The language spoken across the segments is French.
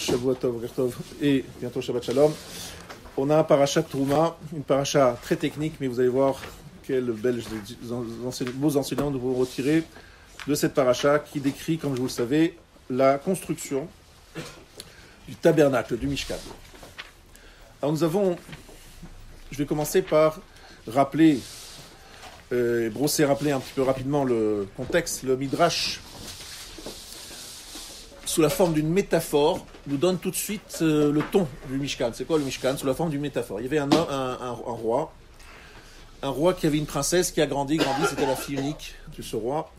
Shavua Tov, Gertov et bientôt Shabbat Shalom. On a un parasha Trouma, une parasha très technique, mais vous allez voir quels belles beaux enseignants nous pouvons retirer de cette parasha qui décrit, comme vous le savez, la construction du tabernacle, du Mishkan. Alors je vais commencer par rappeler un petit peu rapidement le contexte. Le Midrash, sous la forme d'une métaphore, nous donne tout de suite le ton du Mishkan. C'est quoi le Mishkan? Sous la forme d'une métaphore. Il y avait un roi qui avait une princesse qui a grandi, c'était la fille unique de ce roi.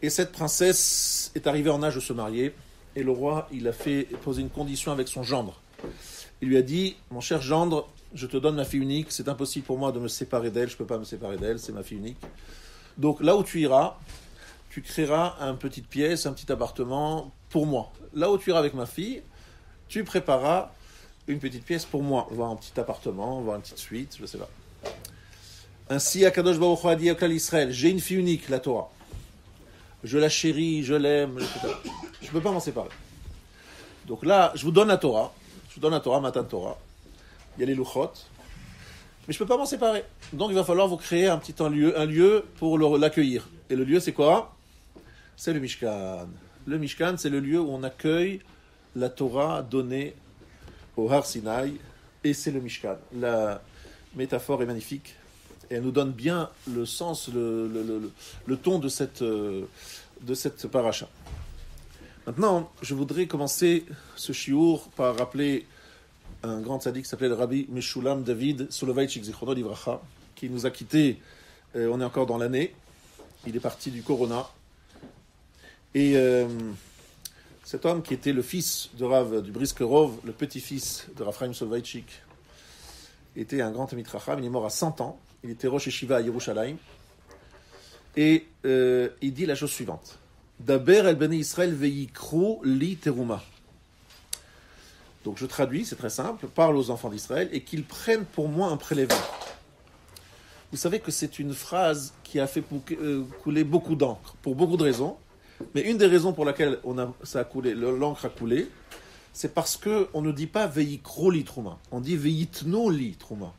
Et cette princesse est arrivée en âge de se marier. Et le roi, il a fait poser une condition avec son gendre. Il lui a dit, mon cher gendre, je te donne ma fille unique, c'est impossible pour moi de me séparer d'elle, je ne peux pas me séparer d'elle, c'est ma fille unique. Donc là où tu iras, tu créeras une petite pièce, un petit appartement pour moi. Là où tu iras avec ma fille, tu prépareras une petite pièce pour moi, voire un petit appartement, voire une petite suite, je ne sais pas. Ainsi, Akadosh Baruch Hu a dit à Klal Israël, j'ai une fille unique, la Torah. Je la chéris, je l'aime, etc. Je ne peux pas m'en séparer. Donc là, je vous donne la Torah, Matan Torah. Il y a les Luchot, mais je ne peux pas m'en séparer. Donc il va falloir vous créer un lieu pour l'accueillir. Et le lieu, c'est quoi? C'est le Mishkan. Le Mishkan, c'est le lieu où on accueille la Torah donnée au Har Sinaï, et c'est le Mishkan. La métaphore est magnifique, et elle nous donne bien le sens, le ton de cette paracha. Maintenant, je voudrais commencer ce shiur par rappeler un grand tzaddik qui s'appelait le Rabbi Meshulam David Soloveitchik Zichrono Livracha, qui nous a quittés, on est encore dans l'année, il est parti du Corona. Et cet homme qui était le fils de Rav du Briskerov, le petit-fils de Rav Chaim Soloveitchik, était un grand Talmid Chacham, il est mort à 100 ans, il était Rosh Yeshiva à Yerushalayim, et il dit la chose suivante. Daber el bnei Israël veikru li teruma. Donc je traduis, c'est très simple, parle aux enfants d'Israël et qu'ils prennent pour moi un prélèvement. Vous savez que c'est une phrase qui a fait couler beaucoup d'encre, pour beaucoup de raisons, mais une des raisons pour laquelle l'encre a coulé, c'est parce qu'on ne dit pas veikru li teruma, on dit veitnu li teruma.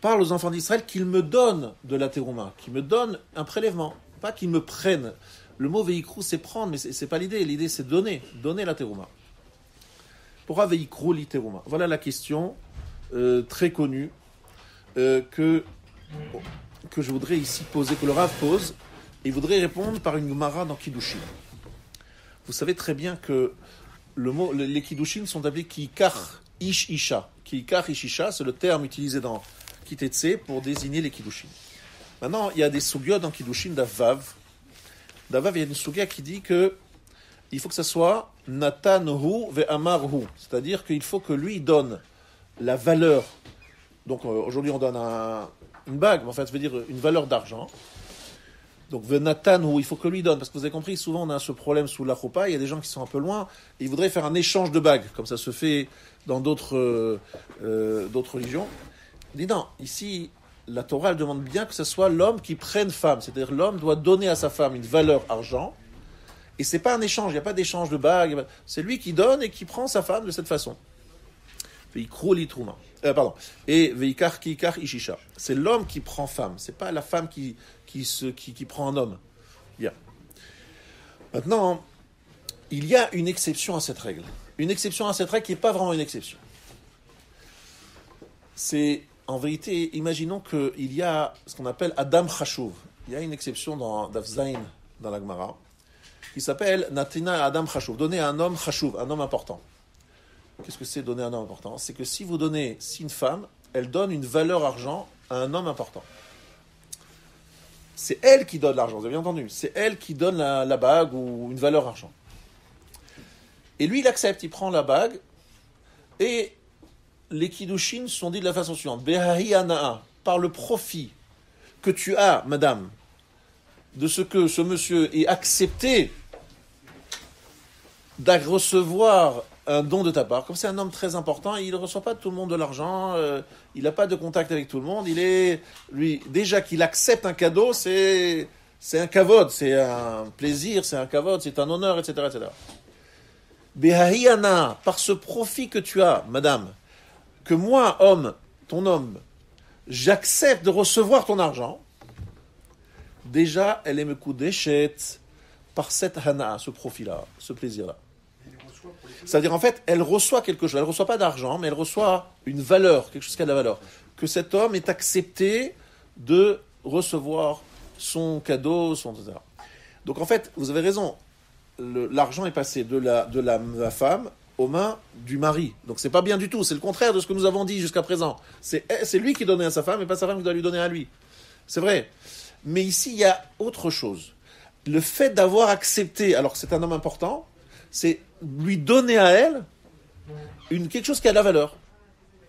Parle aux enfants d'Israël qu'ils me donnent de la teruma, qu'ils me donnent un prélèvement, pas qu'ils me prennent. Le mot veikru, c'est prendre, mais c'est pas l'idée. L'idée, c'est donner la teruma. Pourquoi veikru li teruma? Voilà la question très connue que je voudrais ici poser, que le Rav pose, et il voudrait répondre par une Gemara dans Kiddushin. Vous savez très bien que les Kiddushin sont appelés Kiikar Ish Isha. Kiikar Ish Isha, c'est le terme utilisé dans Kitetse pour désigner les Kiddushin. Maintenant, il y a des sugyot dans Kiddushin d'Avav. D'Avav, il y a une sugya qui dit que il faut que ça soit Natanhu ve'amarhu, c'est-à-dire qu'il faut que lui donne la valeur. Donc aujourd'hui on donne une bague, mais en fait ça veut dire une valeur d'argent. Donc ve'natanhu, il faut que lui donne, parce que vous avez compris, souvent on a ce problème sous la choupa, il y a des gens qui sont un peu loin, et ils voudraient faire un échange de bagues, comme ça se fait dans d'autres religions. Il dit non, ici la Torah elle demande bien que ce soit l'homme qui prenne femme, c'est-à-dire l'homme doit donner à sa femme une valeur argent, et c'est pas un échange, il n'y a pas d'échange de bagues, c'est lui qui donne et qui prend sa femme de cette façon. Et veikar kiikar ishisha, c'est l'homme qui prend femme, c'est pas la femme qui prend un homme. Bien. Maintenant, il y a une exception à cette règle. Une exception à cette règle qui n'est pas vraiment une exception. C'est, en vérité, imaginons qu'il y a ce qu'on appelle Adam Chashuv. Il y a une exception dans Daf Zayin, dans la Gemara, qui s'appelle Natina Adam Chashuv. Donner à un homme Chashuv, un homme important. Qu'est-ce que c'est donner à un homme important? C'est que si une femme, elle donne une valeur argent à un homme important. C'est elle qui donne l'argent, vous avez bien entendu. C'est elle qui donne la bague ou une valeur argent. Et lui, il accepte, il prend la bague, et les Kiddushin sont dits de la façon suivante. Behahi ana'a, par le profit que tu as, madame, de ce que ce monsieur ait accepté de recevoir un don de ta part. Comme c'est un homme très important, il ne reçoit pas de tout le monde de l'argent, il n'a pas de contact avec tout le monde, déjà qu'il accepte un cadeau, c'est un kavod, c'est un plaisir, c'est un kavod, c'est un honneur, etc., etc. Behahiana, par ce profit que tu as, madame, que moi, homme, ton homme, j'accepte de recevoir ton argent, déjà, elle est me d'échette par cette hana, ce profit-là, ce plaisir-là. C'est-à-dire, en fait, elle reçoit quelque chose. Elle ne reçoit pas d'argent, mais elle reçoit une valeur, quelque chose qui a de la valeur. Que cet homme est accepté de recevoir son cadeau, etc. Donc, en fait, vous avez raison. L'argent est passé de la femme aux mains du mari. Donc, c'est pas bien du tout. C'est le contraire de ce que nous avons dit jusqu'à présent. C'est lui qui donnait à sa femme et pas sa femme qui doit lui donner à lui. C'est vrai. Mais ici, il y a autre chose. Le fait d'avoir accepté, alors que c'est un homme important, c'est lui donner à elle quelque chose qui a de la valeur,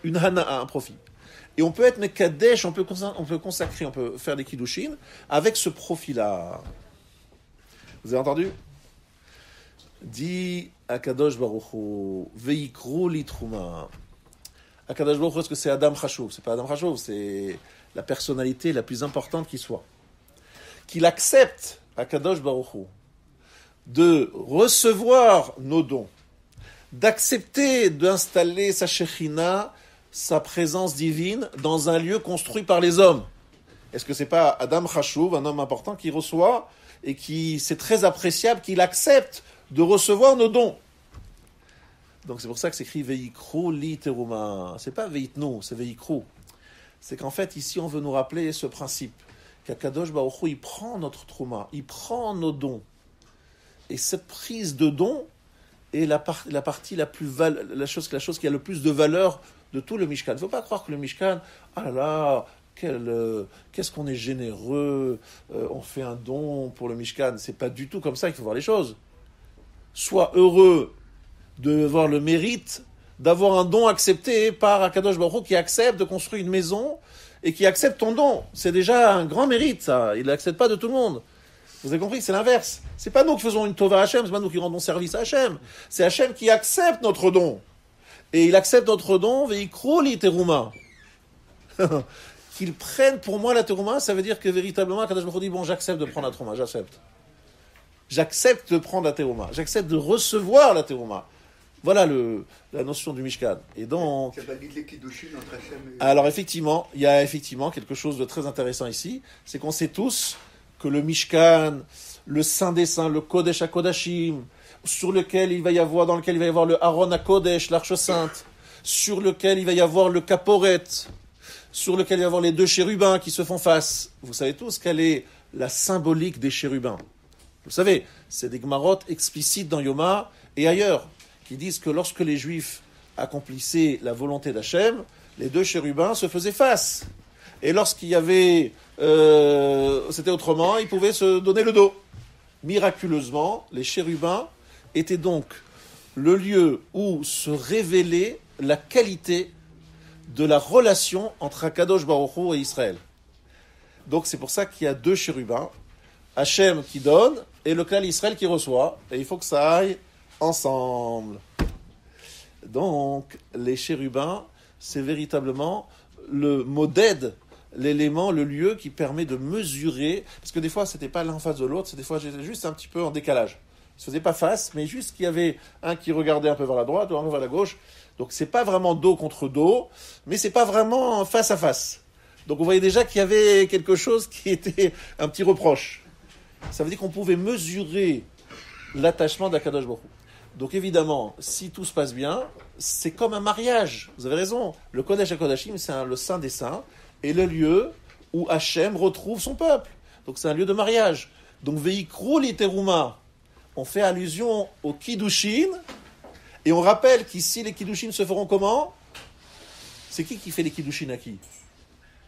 une hana, un profit. Et on peut être mekadesh, on peut consacrer, on peut faire des kiddushin avec ce profit-là. Vous avez entendu? Dit Akadosh Baruch Hu, veikru li truma. Akadosh Baruch Hu, est-ce que c'est Adam Chashuv? C'est pas Adam Chashuv, c'est la personnalité la plus importante qui soit. Qu'il accepte, Akadosh Baruch Hu, de recevoir nos dons, d'accepter d'installer sa Shekhinah, sa présence divine, dans un lieu construit par les hommes. Est-ce que c'est pas Adam Chashuv, un homme important, qui reçoit et qui, c'est très appréciable qu'il accepte de recevoir nos dons. Donc c'est pour ça que c'est écrit Veikru li teruma. C'est pas Veitnu, c'est Veikru. C'est qu'en fait, ici, on veut nous rappeler ce principe, qu'Akadosh Baruch Hu, il prend notre trouma, il prend nos dons. Et cette prise de dons est la partie la chose qui a le plus de valeur de tout le Mishkan. Il ne faut pas croire que le Mishkan, ah là là, qu'est-ce qu'on est généreux, on fait un don pour le Mishkan. C'est pas du tout comme ça qu'il faut voir les choses. Sois heureux de voir le mérite d'avoir un don accepté par Akadosh Baruch Hu qui accepte de construire une maison et qui accepte ton don. C'est déjà un grand mérite, ça. Il ne l'accepte pas de tout le monde. Vous avez compris, c'est l'inverse. C'est pas nous qui faisons une tova à Hachem, c'est pas nous qui rendons service à Hachem. C'est Hachem qui accepte notre don. Et il accepte notre don, veikru li teruma. Qu'il prenne pour moi la teruma, ça veut dire que véritablement, Akadosh Baruch Hu dit, bon, j'accepte de prendre la teruma, j'accepte. J'accepte de prendre la teruma, j'accepte de recevoir la teruma. Voilà la notion du Mishkan. Et donc, alors effectivement, il y a effectivement quelque chose de très intéressant ici, c'est qu'on sait tous que le Mishkan, le Saint des Saints, le Kodesh HaKodashim, dans lequel il va y avoir le Aaron HaKodesh, l'Arche Sainte, sur lequel il va y avoir le Kaporet, sur lequel il va y avoir les deux chérubins qui se font face. Vous savez tous quelle est la symbolique des chérubins. Vous savez, c'est des Gemarot explicites dans Yoma et ailleurs, qui disent que lorsque les Juifs accomplissaient la volonté d'Hachem, les deux chérubins se faisaient face. Et lorsqu'il y avait... c'était autrement, ils pouvaient se donner le dos. Miraculeusement, les chérubins étaient donc le lieu où se révélait la qualité de la relation entre Akadosh Baruch Hu et Israël. Donc c'est pour ça qu'il y a deux chérubins, Hachem qui donne et le clan Israël qui reçoit. Et il faut que ça aille ensemble. Donc les chérubins, c'est véritablement le modèle, l'élément, le lieu qui permet de mesurer, parce que des fois c'était pas l'un en face de l'autre, c'est des fois j'étais juste un petit peu en décalage. Ils se faisaient pas face, mais juste qu'il y avait un qui regardait un peu vers la droite, un peu vers la gauche. Donc c'est pas vraiment dos contre dos, mais c'est pas vraiment face à face. Donc vous voyez déjà qu'il y avait quelque chose qui était un petit reproche. Ça veut dire qu'on pouvait mesurer l'attachement d'Akadosh Baruch Hu. Donc évidemment, si tout se passe bien, c'est comme un mariage. Vous avez raison. Le Kodesh HaKodashim, c'est le Saint des Saints, et le lieu où Hachem retrouve son peuple. Donc c'est un lieu de mariage. Donc veikru li teruma, on fait allusion au Kiddushin, et on rappelle qu'ici les Kiddushin se feront comment? C'est qui fait les Kiddushin à qui?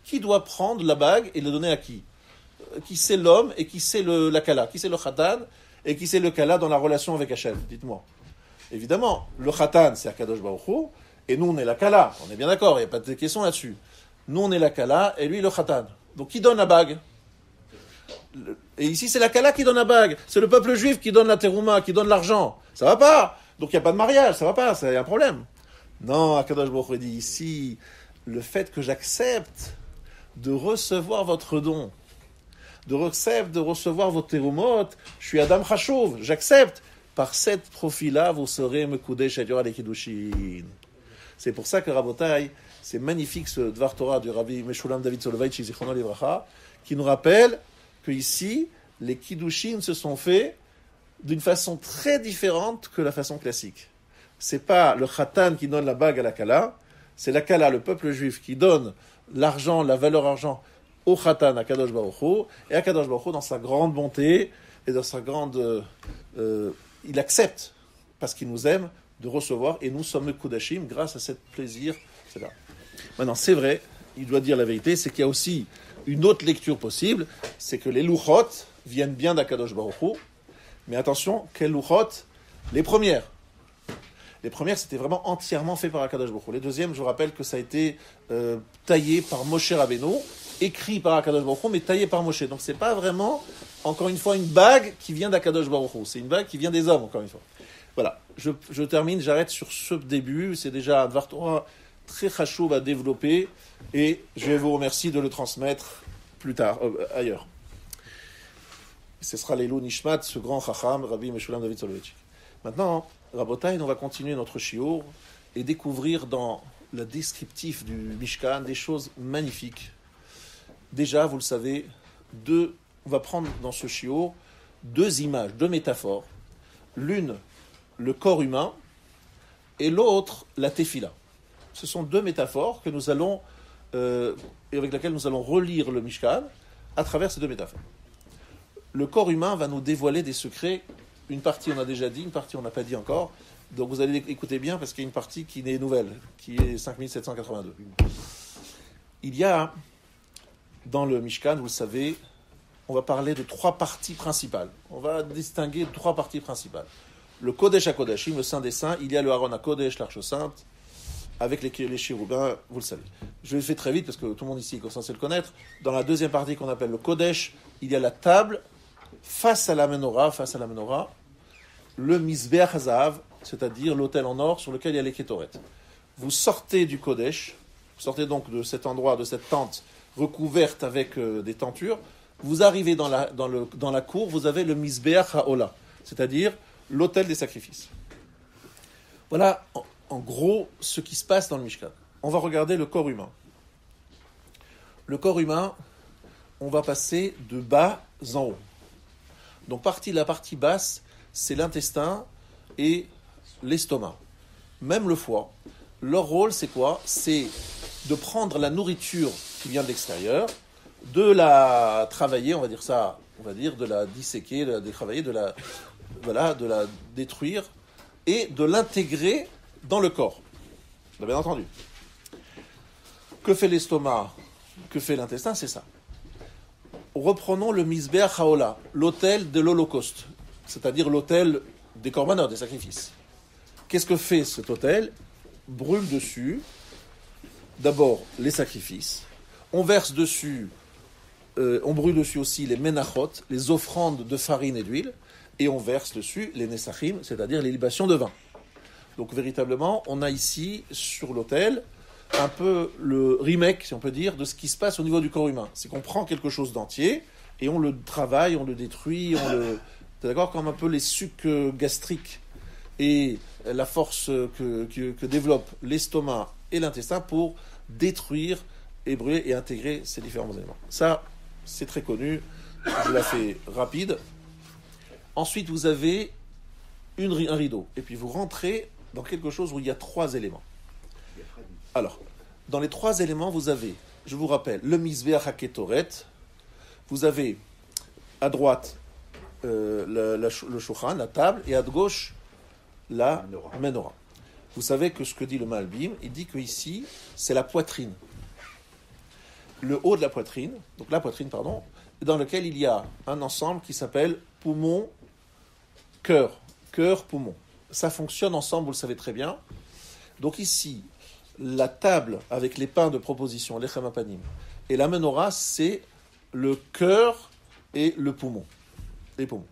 Qui doit prendre la bague et le donner à qui? Qui c'est l'homme et qui c'est la kala? Qui c'est le khatan et qui c'est le kala dans la relation avec Hachem? Dites-moi. Évidemment, le khatan c'est Akadosh Baruch Hu, et nous on est la kala. On est bien d'accord, il n'y a pas de question là-dessus. Nous, on est la Kala, et lui, le Khatan. Donc, qui donne la bague? Et ici, c'est la Kala qui donne la bague. C'est le peuple juif qui donne la terouma, qui donne l'argent. Ça va pas. Donc, il n'y a pas de mariage, ça va pas, il y a un problème. Non, Akadosh Baruch Hu dit ici, le fait que j'accepte de recevoir votre don, de recevoir vos teroumot, je suis Adam Chashuv, j'accepte Par cette profil-là, vous serez Mekudesh Ayora les Kiddushin. C'est pour ça que Rabotai, c'est magnifique ce Dvar Torah du Rabbi Meshulam David Soloveitch, Zichrono Livracha, qui nous rappelle que ici, les Kiddushin se sont faits d'une façon très différente que la façon classique. C'est pas le Khatan qui donne la bague à la Kala, c'est la Kala, le peuple juif, qui donne l'argent, la valeur argent au Khatan, à Kadosh Baruch Hu, et à Kadosh Baruch Hu, dans sa grande bonté et dans sa grande... il accepte, parce qu'il nous aime, de recevoir, et nous sommes Kudashim grâce à ce plaisir, etc. Maintenant, c'est vrai, il doit dire la vérité, c'est qu'il y a aussi une autre lecture possible, c'est que les Luchot viennent bien d'Akadosh Baruch Hu, mais attention, quelles Luchot? Les premières. Les premières, c'était vraiment entièrement fait par Akadosh Baruch Hu. Les deuxièmes, je vous rappelle que ça a été taillé par Moshe Rabbeinu, écrit par Akadosh Baruch Hu, mais taillé par Moshe. Donc c'est pas vraiment, encore une fois, une bague qui vient d'Akadosh Baruch Hu. C'est une bague qui vient des hommes, encore une fois. Voilà, je termine, j'arrête sur ce début. C'est déjà un Dvar Torah très chachouv à développer, et je vais vous remercier de le transmettre plus tard, ailleurs. Ce sera l'Elou Nishmat, ce grand chacham, Rabbi Meshulam David Soloveitch. Maintenant, Rabotai, on va continuer notre shiur et découvrir dans le descriptif du Mishkan des choses magnifiques. Déjà, vous le savez, on va prendre dans ce shiur deux images, deux métaphores. L'une, le corps humain, et l'autre, la tefila. Ce sont deux métaphores que nous allons, et avec lesquelles nous allons relire le Mishkan à travers ces deux métaphores. Le corps humain va nous dévoiler des secrets. Une partie on a déjà dit, une partie on n'a pas dit encore. Donc vous allez écouter bien parce qu'il y a une partie qui est nouvelle, qui est 5782. Il y a, dans le Mishkan, vous le savez, on va parler de trois parties principales. On va distinguer trois parties principales. Le Kodesh HaKodashim, le Saint des Saints, il y a le Aaron HaKodesh, l'Arche Sainte, avec les chérubins, vous le savez. Je le fais très vite parce que tout le monde ici est censé le connaître. Dans la deuxième partie qu'on appelle le Kodesh, il y a la table face à la menorah, le Mizbeach HaZahav, c'est-à-dire l'autel en or sur lequel il y a les Kétoret. Vous sortez du Kodesh, vous sortez donc de cet endroit, de cette tente recouverte avec des tentures, vous arrivez dans la cour, vous avez le Mizbeach HaOla, c'est-à-dire l'autel des sacrifices. Voilà en gros ce qui se passe dans le Mishkan. On va regarder le corps humain. Le corps humain, on va passer de bas en haut. Donc la partie basse, c'est l'intestin et l'estomac. Même le foie. Leur rôle, c'est quoi? C'est de prendre la nourriture qui vient de l'extérieur, de la travailler, on va dire de la disséquer, de la détravailler, de la détruire et de l'intégrer dans le corps. Vous avez bien entendu. Que fait l'estomac? Que fait l'intestin? C'est ça. Reprenons le Mizbeach HaOla, l'autel de l'Holocauste, c'est-à-dire l'autel des korbanot, des sacrifices. Qu'est-ce que fait cet autel? Brûle dessus, d'abord les sacrifices, on verse dessus, on brûle dessus aussi les menachot, les offrandes de farine et d'huile, et on verse dessus les nesachim, c'est-à-dire les libations de vin. Donc véritablement, on a ici, sur l'autel, un peu le remake, si on peut dire, de ce qui se passe au niveau du corps humain. C'est qu'on prend quelque chose d'entier, et on le travaille, on le détruit, d'accord, comme un peu les sucs gastriques, et la force que développe l'estomac et l'intestin pour détruire et brûler et intégrer ces différents éléments. Ça, c'est très connu, je la fais rapide. Ensuite, vous avez un rideau, et puis vous rentrez dans quelque chose où il y a trois éléments. Alors, dans les trois éléments, vous avez, je vous rappelle, le Mizbeach HaKetoret, vous avez à droite le Shulchan, la table, et à gauche, la menorah. Vous savez que ce que dit le Malbim, il dit que ici, c'est la poitrine. Le haut de la poitrine, dans lequel il y a un ensemble qui s'appelle poumon, cœur, poumon. Ça fonctionne ensemble, vous le savez très bien. Donc ici, la table avec les pains de proposition, les chamapanim, et la menorah, c'est le cœur et le poumon. Les poumons.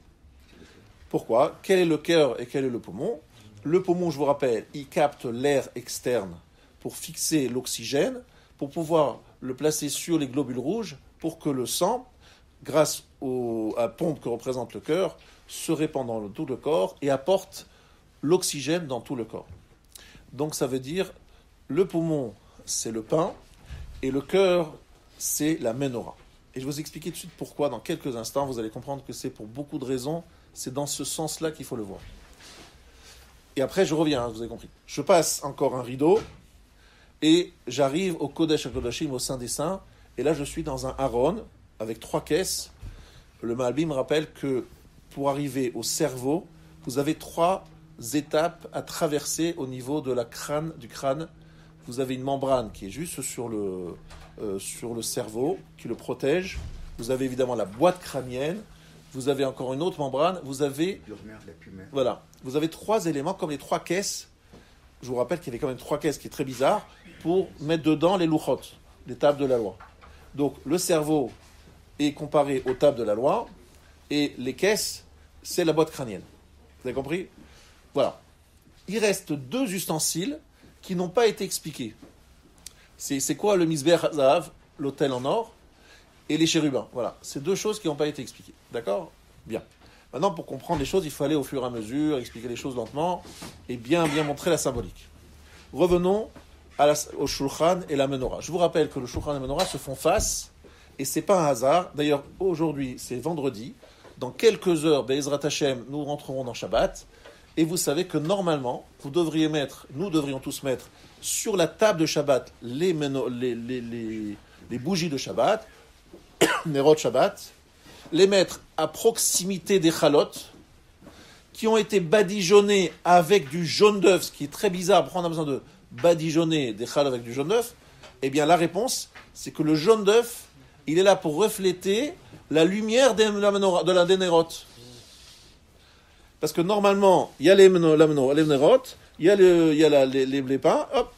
Pourquoi? Quel est le cœur et quel est le poumon? Le poumon, je vous rappelle, il capte l'air externe pour fixer l'oxygène, pour pouvoir le placer sur les globules rouges, pour que le sang grâce à la pompe que représente le cœur, se répand dans tout le corps et apporte l'oxygène dans tout le corps. Donc ça veut dire, le poumon, c'est le pain, et le cœur, c'est la menorah. Et je vais vous expliquer tout de suite pourquoi, dans quelques instants, vous allez comprendre que c'est pour beaucoup de raisons, c'est dans ce sens-là qu'il faut le voir. Et après, je reviens, vous avez compris. Je passe encore un rideau, et j'arrive au Kodesh HaKodashim, au Saint des Saints, et là je suis dans un Aaron, avec 3 caisses. Le Mahalbi me rappelle que pour arriver au cerveau, vous avez 3 étapes à traverser au niveau de du crâne. Vous avez une membrane qui est juste sur le cerveau, qui le protège. Vous avez évidemment la boîte crânienne. Vous avez encore une autre membrane. Vous avez... Voilà. Vous avez 3 éléments, comme les 3 caisses. Je vous rappelle qu'il y avait quand même 3 caisses, qui est très bizarre, pour mettre dedans les louchot, les tables de la loi. Donc, le cerveau est comparé aux tables de la loi, et les caisses, c'est la boîte crânienne. Vous avez compris ? Voilà. Il reste 2 ustensiles qui n'ont pas été expliqués. C'est quoi le misber hazav, l'autel en or, et les chérubins. Voilà. C'est 2 choses qui n'ont pas été expliquées. D'accord ? Bien. Maintenant, pour comprendre les choses, il faut aller au fur et à mesure, expliquer les choses lentement, et bien montrer la symbolique. Revenons au shulchan et la menorah. Je vous rappelle que le shulchan et la menorah se font face, et c'est pas un hasard. D'ailleurs, aujourd'hui, c'est vendredi. Dans quelques heures, Be'ezrat Hashem, nous rentrerons dans Shabbat. Et vous savez que normalement, nous devrions tous mettre sur la table de Shabbat les bougies de Shabbat, Nerot Shabbat, les mettre à proximité des chalotes, qui ont été badigeonnées avec du jaune d'œuf, ce qui est très bizarre. Pourquoi on a besoin de badigeonner des chalotes avec du jaune d'œuf ? Eh bien, la réponse, c'est que le jaune d'œuf, il est là pour refléter la lumière des Nerot. Parce que normalement, il y a les Nerot, il y a les pains, hop,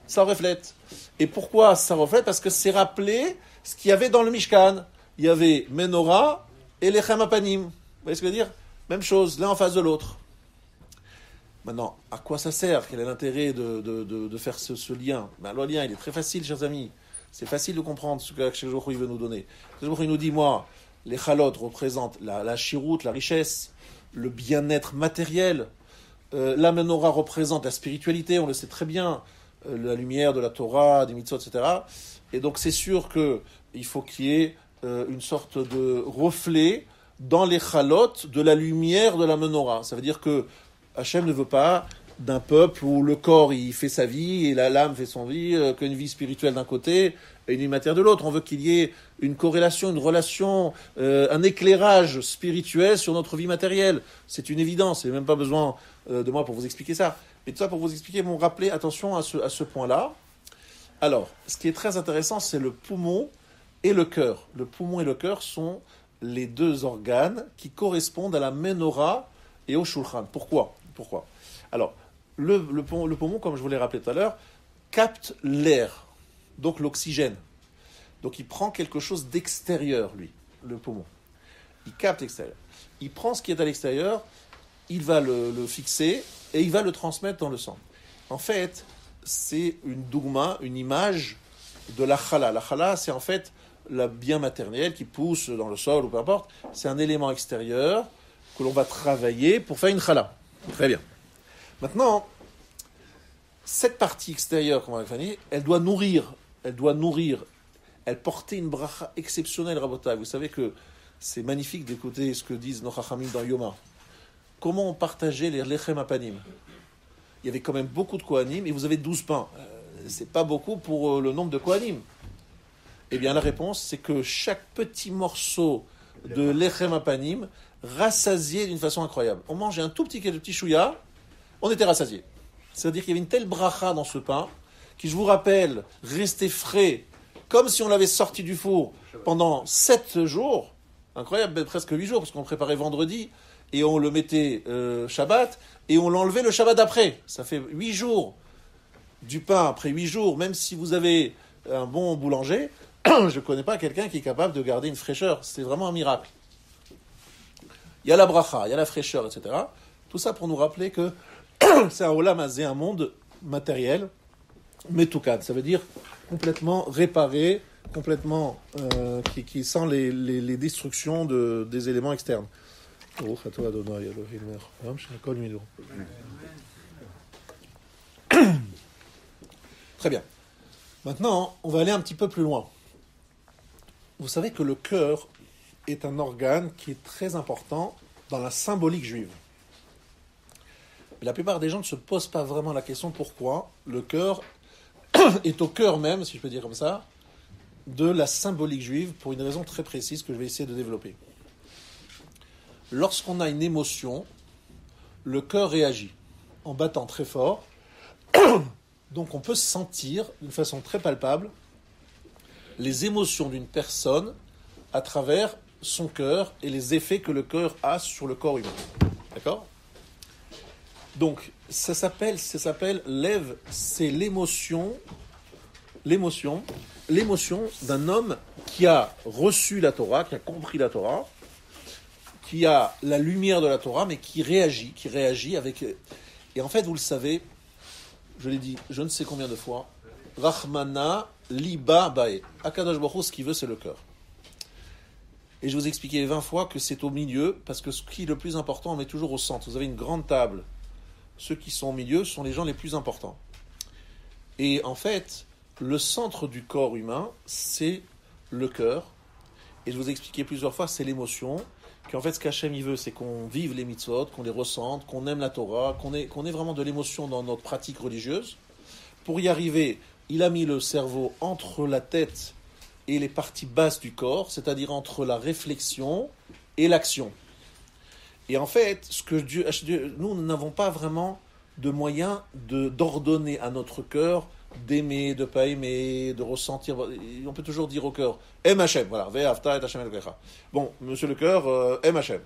ça reflète. Et pourquoi ça reflète ? Parce que c'est rappelé ce qu'il y avait dans le Mishkan. Il y avait Menorah et les Chemapanim. Vous voyez ce que je veux dire ? Même chose, l'un en face de l'autre. Maintenant, à quoi ça sert ? Quel est l'intérêt de faire ce lien ? Le lien, il est très facile, chers amis. C'est facile de comprendre ce que Akadosh Baruch Hu veut nous donner. Akadosh Baruch Hu nous dit, moi, les chalotes représentent la chiroute, la richesse, le bien-être matériel. La menorah représente la spiritualité, on le sait très bien, la lumière de la Torah, des mitzvot, etc. Et donc c'est sûr qu'il faut qu'il y ait une sorte de reflet dans les chalotes de la lumière de la menorah. Ça veut dire que Hachem ne veut pas d'un peuple où le corps il fait sa vie et l'âme fait son vie, qu'une vie spirituelle d'un côté et une vie matérielle de l'autre. On veut qu'il y ait une corrélation, une relation, un éclairage spirituel sur notre vie matérielle. C'est une évidence, il n'y a même pas besoin de moi pour vous expliquer ça. Et tout ça pour vous expliquer, m'ont rappelé, attention à ce point-là. Alors, ce qui est très intéressant, c'est le poumon et le cœur. Le poumon et le cœur sont les 2 organes qui correspondent à la menorah et au shulchan. Pourquoi ? Alors, le poumon, comme je vous l'ai rappelé tout à l'heure, capte l'air, donc l'oxygène. Donc il prend quelque chose d'extérieur, lui, le poumon. Il capte l'extérieur. Il prend ce qui est à l'extérieur, il va le fixer et il va le transmettre dans le sang. En fait, c'est une dougma, une image de la chala. La chala, c'est en fait la bien matérielle qui pousse dans le sol ou peu importe. C'est un élément extérieur que l'on va travailler pour faire une chala. Très bien. Maintenant, cette partie extérieure qu'on va faire, elle doit nourrir, elle portait une bracha exceptionnelle, Rabotai. Vous savez que c'est magnifique d'écouter ce que disent nos chachamim dans Yoma. Comment on partageait les lechem apanim ? Il y avait quand même beaucoup de kohanim, et vous avez 12 pains. C'est pas beaucoup pour le nombre de kohanim. Eh bien, la réponse, c'est que chaque petit morceau de lechem apanim rassasiait d'une façon incroyable. On mangeait un tout petit chouïa, on était rassasié. C'est-à-dire qu'il y avait une telle bracha dans ce pain, qui, je vous rappelle, restait frais, comme si on l'avait sorti du four pendant 7 jours, incroyable, presque 8 jours, parce qu'on préparait vendredi, et on le mettait Shabbat, et on l'enlevait le Shabbat d'après. Ça fait 8 jours du pain après 8 jours, même si vous avez un bon boulanger, je ne connais pas quelqu'un qui est capable de garder une fraîcheur. C'est vraiment un miracle. Il y a la bracha, il y a la fraîcheur, etc. Tout ça pour nous rappeler que c'est un olam un monde matériel, metoukan. Ça veut dire complètement réparé, complètement, qui sent les destructions des éléments externes. Très bien. Maintenant, on va aller un petit peu plus loin. Vous savez que le cœur est un organe qui est très important dans la symbolique juive. Mais la plupart des gens ne se posent pas vraiment la question pourquoi le cœur est au cœur même, si je peux dire comme ça, de la symbolique juive pour une raison très précise que je vais essayer de développer. Lorsqu'on a une émotion, le cœur réagit en battant très fort. Donc on peut sentir d'une façon très palpable les émotions d'une personne à travers son cœur et les effets que le cœur a sur le corps humain. D'accord ? Donc ça s'appelle lève, c'est l'émotion d'un homme qui a reçu la Torah, qui a compris la Torah, qui a la lumière de la Torah, mais qui réagit avec... Et en fait, vous le savez, je l'ai dit je ne sais combien de fois, Rahmana liba bae. Akadosh Baruch Hu, ce qu'il veut, c'est le cœur. Et je vous ai expliqué 20 fois que c'est au milieu, parce que ce qui est le plus important, on met toujours au centre. Vous avez une grande table. Ceux qui sont au milieu sont les gens les plus importants. Et en fait, le centre du corps humain, c'est le cœur. Et je vous ai expliqué plusieurs fois, c'est l'émotion. Qu'en fait, ce qu'Hachem il veut, c'est qu'on vive les mitzvot, qu'on les ressente, qu'on aime la Torah, qu'on ait vraiment de l'émotion dans notre pratique religieuse. Pour y arriver, il a mis le cerveau entre la tête et les parties basses du corps, c'est-à-dire entre la réflexion et l'action. Et en fait, nous n'avons pas vraiment de moyens d'ordonner à notre cœur d'aimer, de ne pas aimer, de ressentir. On peut toujours dire au cœur, aime Hachem, voilà, ve'afta et Hachem elokecha. Bon, monsieur le cœur, aime Hachem.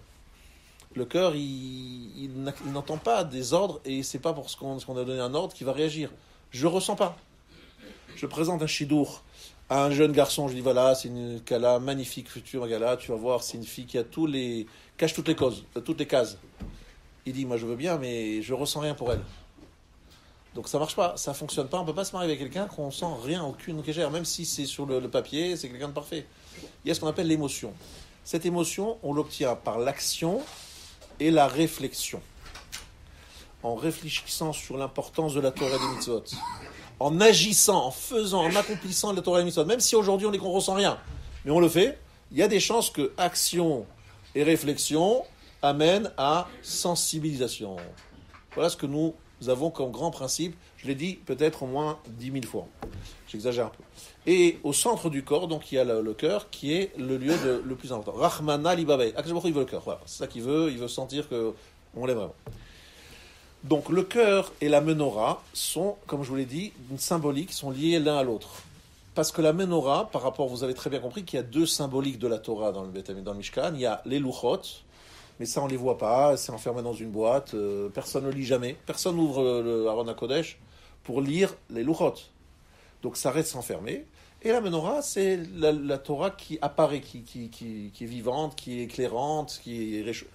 Le cœur, il n'entend pas des ordres, et c'est pas parce qu'on a donné un ordre qu'il va réagir. Je ressens pas. Je présente un shidour à un jeune garçon, je dis voilà, c'est une Kala magnifique, future Kala, tu vas voir, c'est une fille qui a cache toutes les cases. Il dit, moi je veux bien, mais je ressens rien pour elle. Donc ça marche pas, ça fonctionne pas, on peut pas se marier avec quelqu'un qu'on sent rien, aucune quégère, même si c'est sur le papier, c'est quelqu'un de parfait. Il y a ce qu'on appelle l'émotion. Cette émotion, on l'obtient par l'action et la réflexion. En réfléchissant sur l'importance de la Torah et des mitzvot, en agissant, en faisant, en accomplissant la Torah et des mitzvot, même si aujourd'hui on ne ressent rien, mais on le fait, il y a des chances que action et réflexion amènent à sensibilisation. Voilà ce que nous avons comme grand principe, je l'ai dit peut-être au moins 10 000 fois, j'exagère un peu. Et au centre du corps, donc il y a le cœur qui est le lieu le plus important. Rahmana libabay, Akadosh Baruch Hu, il veut le cœur, voilà, c'est ça qu'il veut sentir qu'on l'aime vraiment. Donc le cœur et la menorah sont, comme je vous l'ai dit, une symbolique, sont liés l'un à l'autre. Parce que la menorah, par rapport, vous avez très bien compris qu'il y a deux symboliques de la Torah dans le Mishkan. Il y a les luchot, mais ça on ne les voit pas, c'est enfermé dans une boîte, personne ne lit jamais. Personne n'ouvre le Aron HaKodesh pour lire les luchot. Donc ça reste enfermé. Et la menorah, c'est la Torah qui apparaît, qui est vivante, qui est éclairante, qui est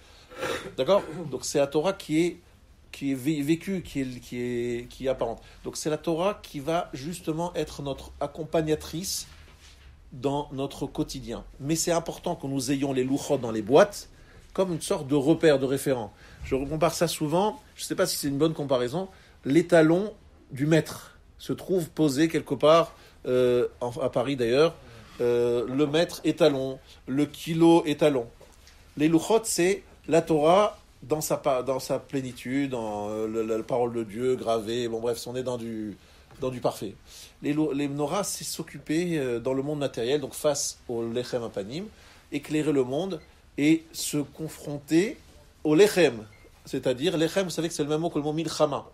d'accord ? Donc c'est la Torah qui est vécue, qui est apparente. Donc c'est la Torah qui va justement être notre accompagnatrice dans notre quotidien. Mais c'est important que nous ayons les louchot dans les boîtes comme une sorte de repère, de référent. Je compare ça souvent, je ne sais pas si c'est une bonne comparaison, l'étalon du maître se trouve posé quelque part, à Paris d'ailleurs, le maître étalon, le kilo étalon. Les louchot, c'est la Torah dans sa plénitude, dans la parole de Dieu gravée, bon bref, on est dans du parfait. Les menorahs, c'est s'occuper dans le monde matériel, donc face au lechem apanim, éclairer le monde et se confronter au lechem. C'est-à-dire, lechem, vous savez que c'est le même mot que le mot milchama.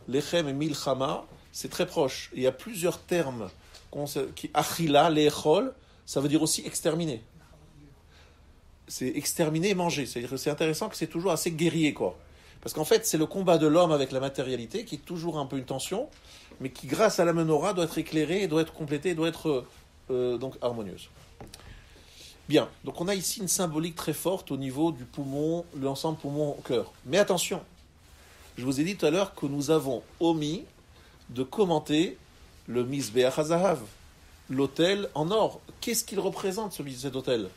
Lechem et milchama, c'est très proche. Il y a plusieurs termes achila, lechol, ça veut dire aussi exterminer. C'est exterminer et manger. C'est-à-dire que c'est intéressant que c'est toujours assez guerrier, quoi. Parce qu'en fait, c'est le combat de l'homme avec la matérialité qui est toujours un peu une tension, mais qui, grâce à la menorah, doit être éclairée, doit être complétée, doit être donc harmonieuse. Bien, donc on a ici une symbolique très forte au niveau du poumon, l'ensemble poumon-cœur. Mais attention, je vous ai dit tout à l'heure que nous avons omis de commenter le Mizbeach HaZahav. l'autel en or. Qu'est-ce qu'il représente, cet autel?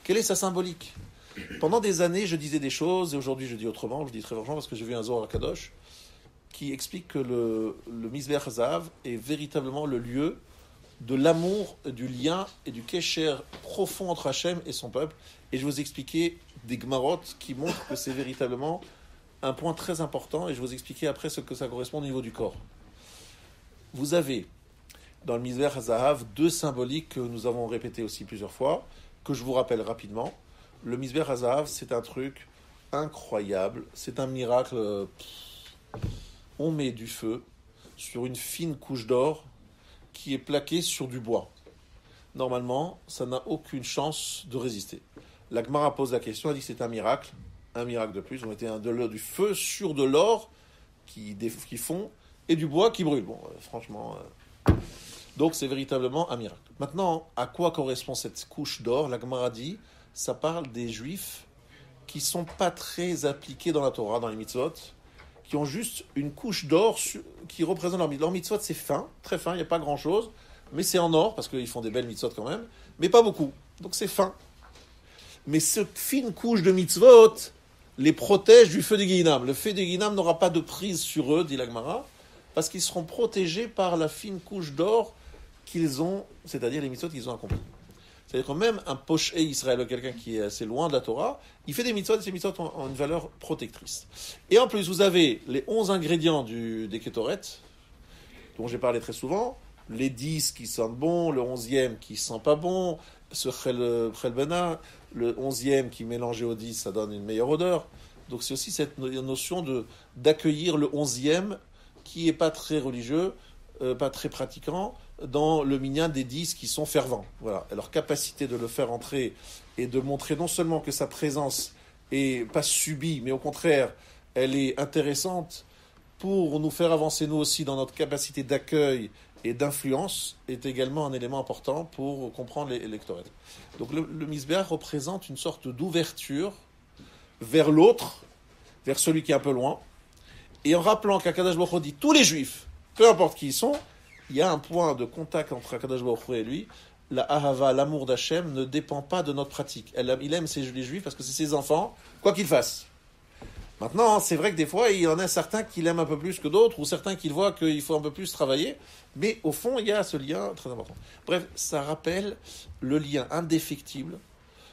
Quelle est sa symbolique? Pendant des années, je disais des choses, et aujourd'hui je dis autrement, je dis très franchement, parce que j'ai vu un Zohar Kadosh qui explique que le Mizbeach Zahav est véritablement le lieu de l'amour, du lien et du kesher profond entre Hachem et son peuple. Et je vais vous expliquer des Gmarot qui montrent que c'est véritablement un point très important, et je vais vous expliquer après ce que ça correspond au niveau du corps. Vous avez dans le Mizbeach Zahav deux symboliques que nous avons répétées aussi plusieurs fois, que je vous rappelle rapidement. Le Mizbeach Zahav, c'est un truc incroyable, c'est un miracle. On met du feu sur une fine couche d'or qui est plaquée sur du bois. Normalement, ça n'a aucune chance de résister. La Gemara pose la question, elle dit que c'est un miracle de plus. On mettait du feu sur de l'or qui fond et du bois qui brûle. Bon, franchement... Donc c'est véritablement un miracle. Maintenant, à quoi correspond cette couche d'or? La Gemara dit, ça parle des Juifs qui ne sont pas très appliqués dans la Torah, dans les mitzvot, qui ont juste une couche d'or qui représente leur mitzvot. C'est fin, très fin, il n'y a pas grand-chose, mais c'est en or, parce qu'ils font des belles mitzvot quand même, mais pas beaucoup. Donc c'est fin. Mais cette fine couche de mitzvot les protège du feu du Guéhinam. Le feu du Guéhinam n'aura pas de prise sur eux, dit la Gemara, parce qu'ils seront protégés par la fine couche d'or qu'ils ont, c'est-à-dire les mitzvot qu'ils ont accomplis. C'est-à-dire que même un poché Israël, quelqu'un qui est assez loin de la Torah, il fait des mitzvot, et ces mitzvot ont une valeur protectrice. Et en plus, vous avez les 11 ingrédients des Ketoret, dont j'ai parlé très souvent, les 10 qui sentent bon, le 11e qui sent pas bon, ce Chelbena, le 11e qui mélangé au 10, ça donne une meilleure odeur. Donc c'est aussi cette notion d'accueillir le 11e qui est pas très religieux, pas très pratiquant, dans le minyan des 10 qui sont fervents. Voilà. Et leur capacité de le faire entrer et de montrer non seulement que sa présence est pas subie, mais au contraire, elle est intéressante pour nous faire avancer nous aussi dans notre capacité d'accueil et d'influence, est également un élément important pour comprendre les lectorets. Donc le Mizbeach représente une sorte d'ouverture vers l'autre, vers celui qui est un peu loin, et en rappelant qu'Akadosh Baruch Hu dit tous les Juifs, peu importe qui ils sont, il y a un point de contact entre Akadosh Baruch Hu et lui. La ahava, l'amour d'Hachem, ne dépend pas de notre pratique. Il aime les Juifs parce que c'est ses enfants, quoi qu'ils fassent. Maintenant, c'est vrai que des fois, il y en a certains qui l'aiment un peu plus que d'autres, ou certains qui voient qu'il faut un peu plus travailler, mais au fond, il y a ce lien très important. Bref, ça rappelle le lien indéfectible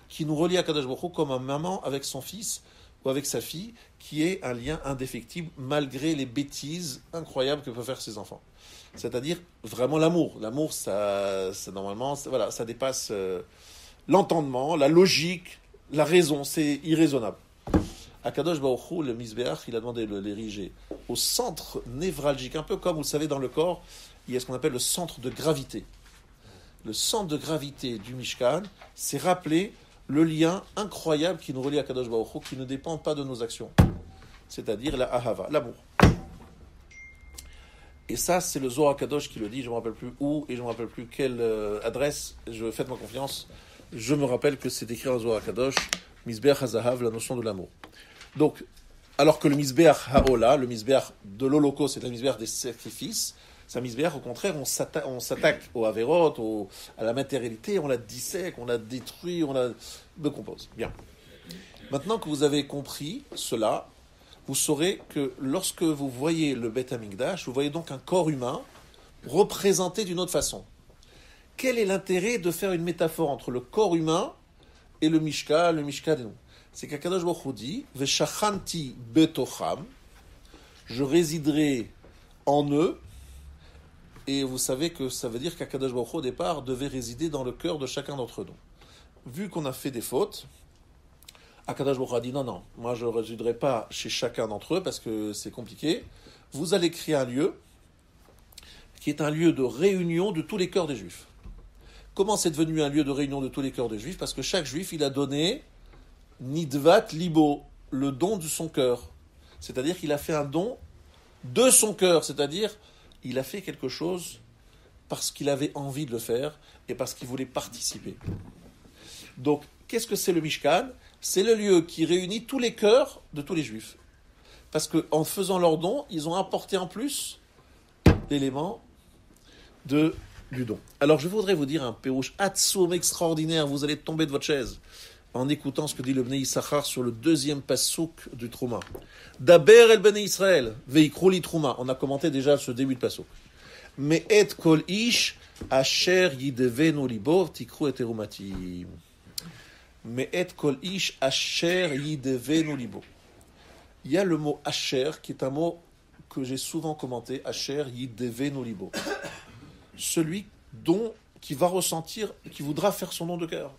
qui nous relie à Akadosh Baruch Hu comme un maman avec son fils ou avec sa fille, qui est un lien indéfectible malgré les bêtises incroyables que peuvent faire ses enfants. C'est-à-dire vraiment l'amour. L'amour, ça normalement, voilà, ça dépasse l'entendement, la logique, la raison. C'est irraisonnable. Akadosh Baruch Hu, le Mizbeach, il a demandé de l'ériger au centre névralgique, un peu comme vous le savez dans le corps, il y a ce qu'on appelle le centre de gravité. Le centre de gravité du Mishkan, c'est rappeler le lien incroyable qui nous relie à Akadosh Baruch Hu, qui ne dépend pas de nos actions. C'est-à-dire la ahava, l'amour. Et ça, c'est le Zohar Kadosh qui le dit, je ne me rappelle plus où, et je ne me rappelle plus quelle adresse, faites-moi confiance, je me rappelle que c'est écrit dans le Zohar Kadosh, Mizbeach HaZahav, la notion de l'amour. Donc, alors que le Mizbeach HaOla, le Mizbeach de l'Holocauste, c'est le Mizbeach des sacrifices, c'est un Mizbeach, au contraire, on s'attaque au Averot, à la matérialité, on la dissèque, on la détruit, on la décompose. Bien. Maintenant que vous avez compris cela, vous saurez que lorsque vous voyez le Beth Amikdash, vous voyez donc un corps humain représenté d'une autre façon. Quel est l'intérêt de faire une métaphore entre le corps humain et le Mishkan et nous? C'est qu'Akadosh Baruch Hu dit « Veshachanti betocham » je résiderai en eux, et vous savez que ça veut dire qu'Akadosh Baruch Hu, au départ, devait résider dans le cœur de chacun d'entre nous. Vu qu'on a fait des fautes, Akadosh Baruch Hu a dit non, moi je ne résiderai pas chez chacun d'entre eux parce que c'est compliqué. Vous allez créer un lieu qui est un lieu de réunion de tous les cœurs des Juifs. Comment c'est devenu un lieu de réunion de tous les cœurs des Juifs? Parce que chaque Juif, il a donné Nidvat Libo, le don de son cœur. C'est-à-dire qu'il a fait un don de son cœur, c'est-à-dire il a fait quelque chose parce qu'il avait envie de le faire et parce qu'il voulait participer. Donc, qu'est-ce que c'est le Mishkan? C'est le lieu qui réunit tous les cœurs de tous les Juifs. Parce qu'en faisant leur don, ils ont apporté en plus l'élément de du don. Alors je voudrais vous dire un pérouche atsoum extraordinaire, vous allez tomber de votre chaise en écoutant ce que dit le Bnei Issachar sur le deuxième pasouk du Trouma. Daber el Bnei Israël, veikru li Trouma. On a commenté déjà ce début de pasouk. Mais et kol ish asher yidevenu libo tikru et terumatim. Mais et kol ish asher yidevenu libo. Il y a le mot asher qui est un mot que j'ai souvent commenté, asher yidevenu libo. Celui qui va ressentir, qui voudra faire son nom de cœur.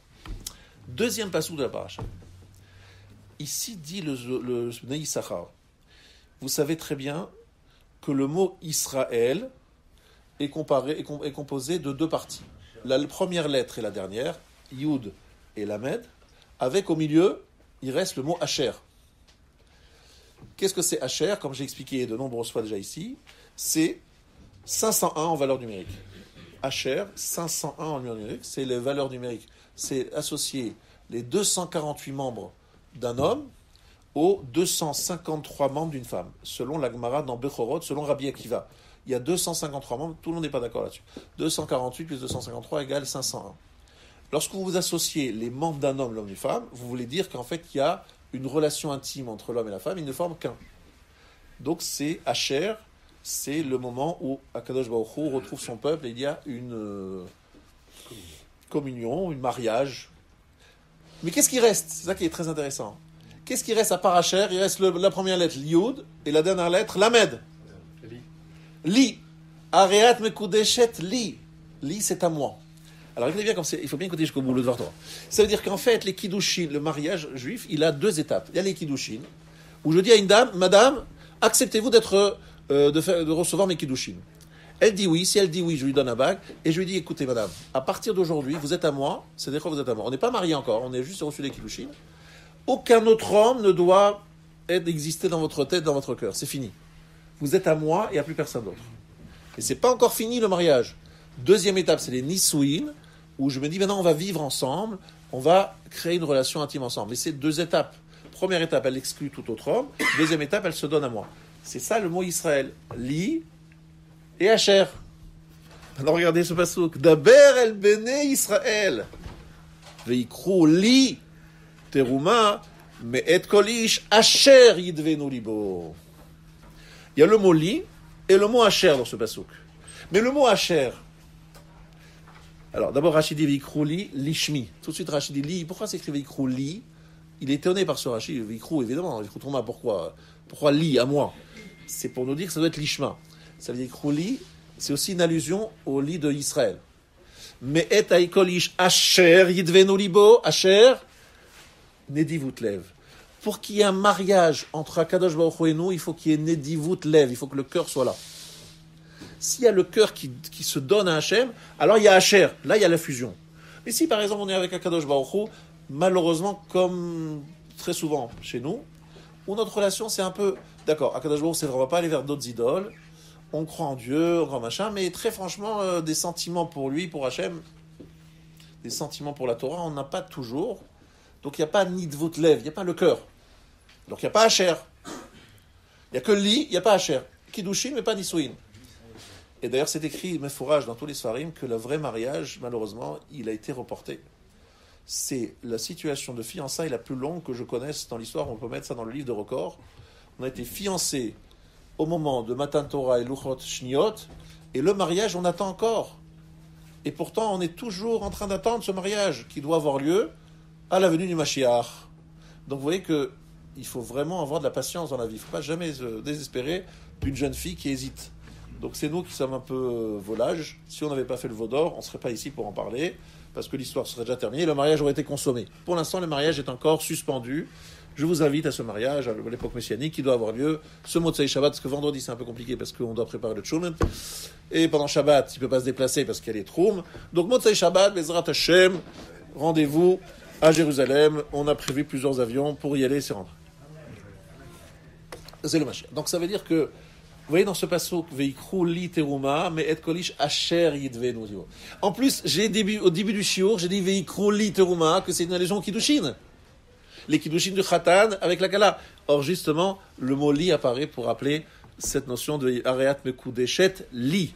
Deuxième passage de la paracha. Ici dit le Bnei Issachar. Vous savez très bien que le mot Israël est composé de deux parties. La première lettre et la dernière, Yud et Lamed, avec au milieu, il reste le mot Asher. Qu'est-ce que c'est Asher? Comme j'ai expliqué de nombreuses fois déjà ici, c'est 501 en valeur numérique. Asher, 501 en valeur numérique, c'est les valeurs numériques. C'est associer les 248 membres d'un homme aux 253 membres d'une femme, selon la Gemara dans Bechorot, selon Rabbi Akiva. Il y a 253 membres, tout le monde n'est pas d'accord là-dessus. 248 plus 253 égale 501. Lorsque vous associez les membres d'un homme, l'homme et une femme, vous voulez dire qu'en fait, il y a une relation intime entre l'homme et la femme, ils ne forment qu'un. Donc c'est Asher, c'est le moment où Akadosh Baruch Hu retrouve son peuple et il y a une communion, un mariage. Mais qu'est-ce qui reste? C'est ça qui est très intéressant. Qu'est-ce qui reste à part Asher? Il reste la première lettre, Yud, et la dernière lettre, Lamed. Li. Areat mekudeshet li. Li, c'est à moi. Alors écoutez bien, il faut bien écouter jusqu'au bout, le Dvar Torah. Ça veut dire qu'en fait, les kiddushin, le mariage juif, il a deux étapes. Il y a les kiddushin, où je dis à une dame, madame, acceptez-vous de recevoir mes kiddushin? Elle dit oui. Si elle dit oui, je lui donne un bague et je lui dis écoutez madame, à partir d'aujourd'hui, vous êtes à moi. C'est-à-dire que vous êtes à moi. On n'est pas mariés encore, on est juste reçu les kiddushin. Aucun autre homme ne doit exister dans votre tête, dans votre cœur. C'est fini. Vous êtes à moi et il n'y a plus personne d'autre. Et c'est pas encore fini le mariage. Deuxième étape, c'est les nisouin, où je me dis maintenant on va vivre ensemble, on va créer une relation intime ensemble. Mais c'est deux étapes. Première étape, elle exclut tout autre homme. Deuxième étape, elle se donne à moi. C'est ça le mot Israël. Li et Asher. Alors regardez ce passouk. Daber el bene Israël. Veikru li teruma me et kolish Asher yidvenu libo. Il y a le mot li et le mot Asher dans ce passouk. Mais le mot Asher. Alors d'abord Rachid dit Veikru li lishmi. Tout de suite Rachid dit li. Pourquoi s'écrit Veikru li? Il est étonné par ce Rachid. Veikru évidemment. Veikru Trouma. Pourquoi li à moi? C'est pour nous dire que ça doit être l'ishma. Ça veut dire que li, c'est aussi une allusion au lit de Israël. Mais et aïkolish Asher yidvenu libo, Asher nedivut lev. Pour qu'il y ait un mariage entre Akadosh Baruch Hu et nous, il faut qu'il y ait nedivut lev, il faut que le cœur soit là. S'il y a le cœur qui se donne à Hachem, alors il y a Asher, là il y a la fusion. Mais si par exemple on est avec Akadosh Baruch Hu, malheureusement comme très souvent chez nous, où notre relation c'est un peu, d'accord, Akadosh Baruch Hu, c'est vrai, on ne va pas aller vers d'autres idoles, on croit en Dieu, on croit machin, mais très franchement, des sentiments pour lui, pour Hachem, des sentiments pour la Torah, on n'a pas toujours. Donc il n'y a pas nidvut lev, il n'y a pas le cœur. Donc il n'y a pas Asher. Il n'y a que li, il n'y a pas Asher. Kiddushin, mais pas Nisouin. Et d'ailleurs, c'est écrit, Mefourage, dans tous les Sfarim, que le vrai mariage, malheureusement, il a été reporté. C'est la situation de fiançailles la plus longue que je connaisse dans l'histoire. On peut mettre ça dans le livre de records. On a été fiancés au moment de Matan Torah et Luchot Shniot, et le mariage, on attend encore. Et pourtant, on est toujours en train d'attendre ce mariage qui doit avoir lieu à la venue du Mashiach. Donc vous voyez qu'il faut vraiment avoir de la patience dans la vie. Il ne faut pas jamais se désespérer d'une jeune fille qui hésite. Donc c'est nous qui sommes un peu volages. Si on n'avait pas fait le veau d'or, on ne serait pas ici pour en parler, parce que l'histoire serait déjà terminée, le mariage aurait été consommé. Pour l'instant, le mariage est encore suspendu. Je vous invite à ce mariage, à l'époque messianique, qui doit avoir lieu ce Motzei Shabbat, parce que vendredi c'est un peu compliqué, parce qu'on doit préparer le Tchoumen. Et pendant Shabbat, il ne peut pas se déplacer, parce qu'il y a les Troum. Donc Motzei Shabbat, Bezrat Hashem, rendez-vous à Jérusalem. On a prévu plusieurs avions pour y aller et s'y rendre. C'est le Mashiach. Donc ça veut dire que, vous voyez dans ce passouk, Veikru li teruma, mais et kolish asher yidvenu libo. En plus, au début du shiur, j'ai dit Veikru li teruma, que c'est une allusion au Kiddushin. Les Kiddushin du Khatan avec la Kala. Or, justement, le mot li apparaît pour rappeler cette notion de Areat Mekudeshet li.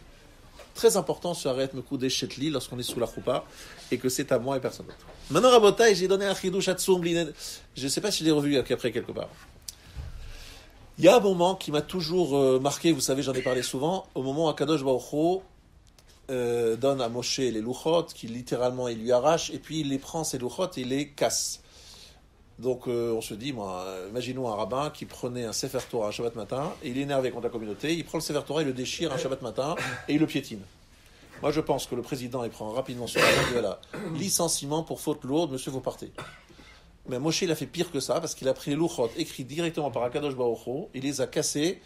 très important sur Arrête Mekoudé Chetli lorsqu'on est sous la choupa et que c'est à moi et personne d'autre. Maintenant, Rabotai, j'ai donné un chidouch Hatsoum. Je ne sais pas si je l'ai revu après quelque part. Il y a un moment qui m'a toujours marqué, vous savez, j'en ai parlé souvent, au moment où Akadosh Baruch Hu donne à Moshe les louchot, qui littéralement il lui arrache, et puis il les prend, ces louchot, et il les casse. Donc on se dit, imaginons un rabbin qui prenait un Sefer Torah un Shabbat matin, et il est énervé contre la communauté, il prend le Sefer Torah, il le déchire un Shabbat matin, et il le piétine. Moi je pense que le président, il prend rapidement sur la main, voilà, licenciement pour faute lourde, monsieur, vous partez. Mais Moshe, il a fait pire que ça, parce qu'il a pris les louchot écrits directement par Akadosh Baruch Hu, il les a cassés,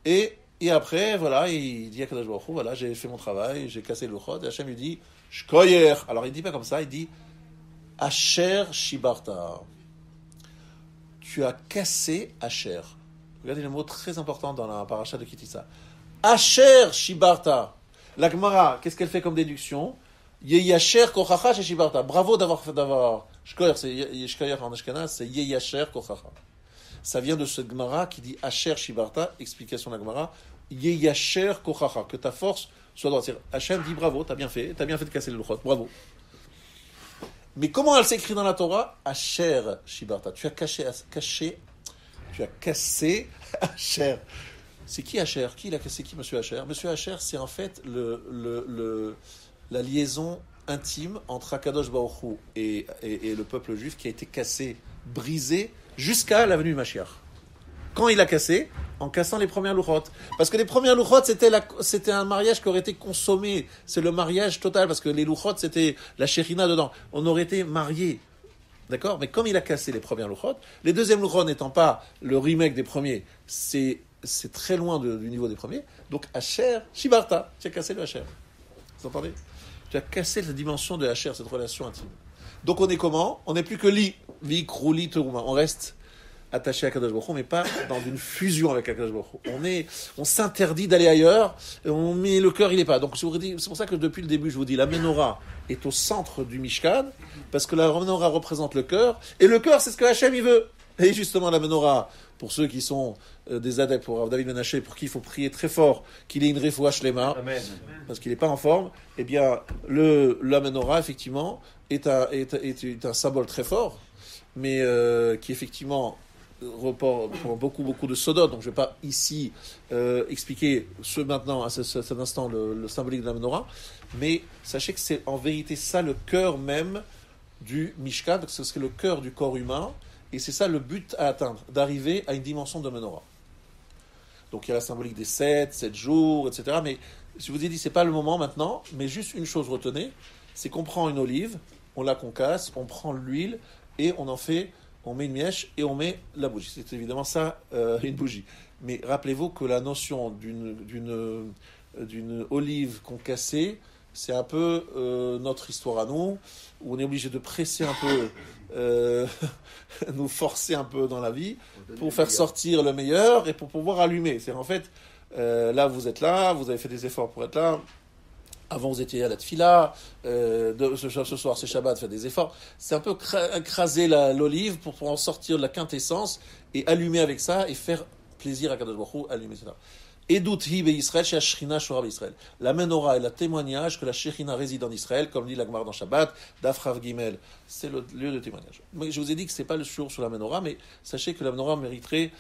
et après, voilà, il dit à Akadosh Baruch Hu, voilà, j'ai fait mon travail, j'ai cassé les louchot, et Hachem lui dit, Shkoyer. Alors il dit pas comme ça, il dit, Asher Shibarta. Tu as cassé Asher. Regardez le mot très important dans la paracha de Kitissa. Asher Shibarta. La Gemara, qu'est-ce qu'elle fait comme déduction? Yeyasher kochacha chez Shibarta. Bravo d'avoir. Shkoyer, c'est Shkoyer en Ashkenaz, c'est Yeyasher kochacha. Ça vient de cette Gemara qui dit Asher Shibarta, explication de la Gemara, Yeyasher kochacha, que ta force soit droite. Hachem dit bravo, t'as bien fait de casser le louchot, bravo. Mais comment elle s'écrit dans la Torah? Asher Shibarta. Tu as tu as cassé Asher. C'est qui Asher? Qui l'a cassé? Qui, monsieur Asher? Monsieur Asher, c'est en fait la liaison intime entre Akadosh Baruch Hu et le peuple juif qui a été cassée, brisée, jusqu'à la venue du Mashiach. Quand il a cassé? En cassant les premières louchot. Parce que les premières louchot, c'était un mariage qui aurait été consommé. C'est le mariage total, parce que les louchot, c'était la shérina dedans. On aurait été mariés. D'accord? Mais comme il a cassé les premières louchot, les deuxièmes louchot n'étant pas le remake des premiers, c'est très loin du niveau des premiers. Donc, Asher, Shibarta, tu as cassé le Asher. Vous entendez? Tu as cassé la dimension de Asher, cette relation intime. Donc, on est comment? On n'est plus que li, krouli, terouma. On reste attaché à Kadosh Baruch Hu, mais pas dans une fusion avec Kadosh Baruch Hu. On s'interdit d'aller ailleurs, mais le cœur, il n'est pas. Donc, c'est pour ça que depuis le début, je vous dis, la menorah est au centre du Mishkan, parce que la menorah représente le cœur, et le cœur, c'est ce que Hachem, il veut. Et justement, la menorah, pour ceux qui sont des adeptes, pour David Ben Haché, pour qui il faut prier très fort, qu'il ait une refoua shlema, parce qu'il n'est pas en forme, eh bien, la menorah, effectivement, est un symbole très fort, mais qui, effectivement, report pour beaucoup de sodotes, donc je ne vais pas ici expliquer maintenant, à cet instant, le symbolique de la menorah, mais sachez que c'est en vérité ça le cœur même du Mishkan, parce que c'est le cœur du corps humain, et c'est ça le but à atteindre, d'arriver à une dimension de menorah. Donc il y a la symbolique des 7 jours, etc. Mais je vous ai dit, c'est pas le moment maintenant, mais juste une chose retenez, c'est qu'on prend une olive, on la concasse, on prend l'huile, et on met une mièche et on met la bougie. C'est évidemment ça, une bougie. Mais rappelez-vous que la notion d'une olive concassée, c'est un peu notre histoire à nous, où on est obligé de presser un peu, nous forcer un peu dans la vie, pour faire sortir le meilleur et pour pouvoir allumer. C'est en fait, là vous êtes là, vous avez fait des efforts pour être là. Avant, vous étiez à la tfila, ce soir, c'est Shabbat, faites des efforts. C'est un peu écraser l'olive pour en sortir de la quintessence et allumer avec ça et faire plaisir à Kadosh Baruch Hu, allumer, etc. Edut hi be'Israël, chez Ashrina shora be'Israël. La menorah est le témoignage que la Shekhinah réside en Israël, comme dit la Gemara dans Shabbat, Dafrav Gimel. C'est le lieu de témoignage. Mais je vous ai dit que ce n'est pas le jour sur la menorah, mais sachez que la menorah mériterait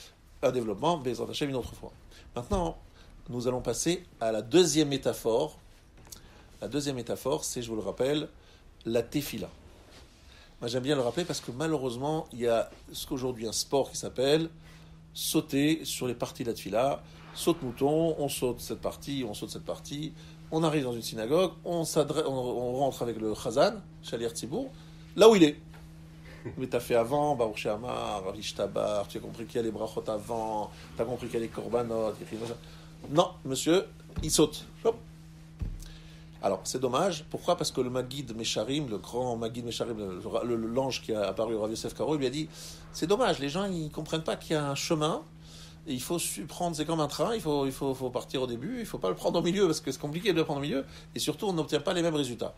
un développement, Bezrat Hashem, une autre fois. Maintenant, nous allons passer à la deuxième métaphore. La deuxième métaphore, c'est, je vous le rappelle, la tefila. Moi, j'aime bien le rappeler parce que malheureusement, il y a aujourd'hui un sport qui s'appelle sauter sur les parties de la tefila. Saute mouton, on saute cette partie, on arrive dans une synagogue, on rentre avec le chazan, Shalir Tzibour, là où il est. Mais t'as fait avant, Baruch She'amar, Ravish Tabar, tu as compris qu'il y a les brachot avant, tu as compris qu'il y a les korbanot, non, monsieur, il saute. Hop. Alors, c'est dommage. Pourquoi? Parce que le Maguid Mesharim, le grand Maguid Mesharim, l'ange qui a apparu au Rav Yosef Karo, lui a dit, c'est dommage, les gens, ils ne comprennent pas qu'il y a un chemin, et il faut prendre, c'est comme un train, il faut partir au début, il ne faut pas le prendre au milieu, parce que c'est compliqué de le prendre au milieu, et surtout, on n'obtient pas les mêmes résultats.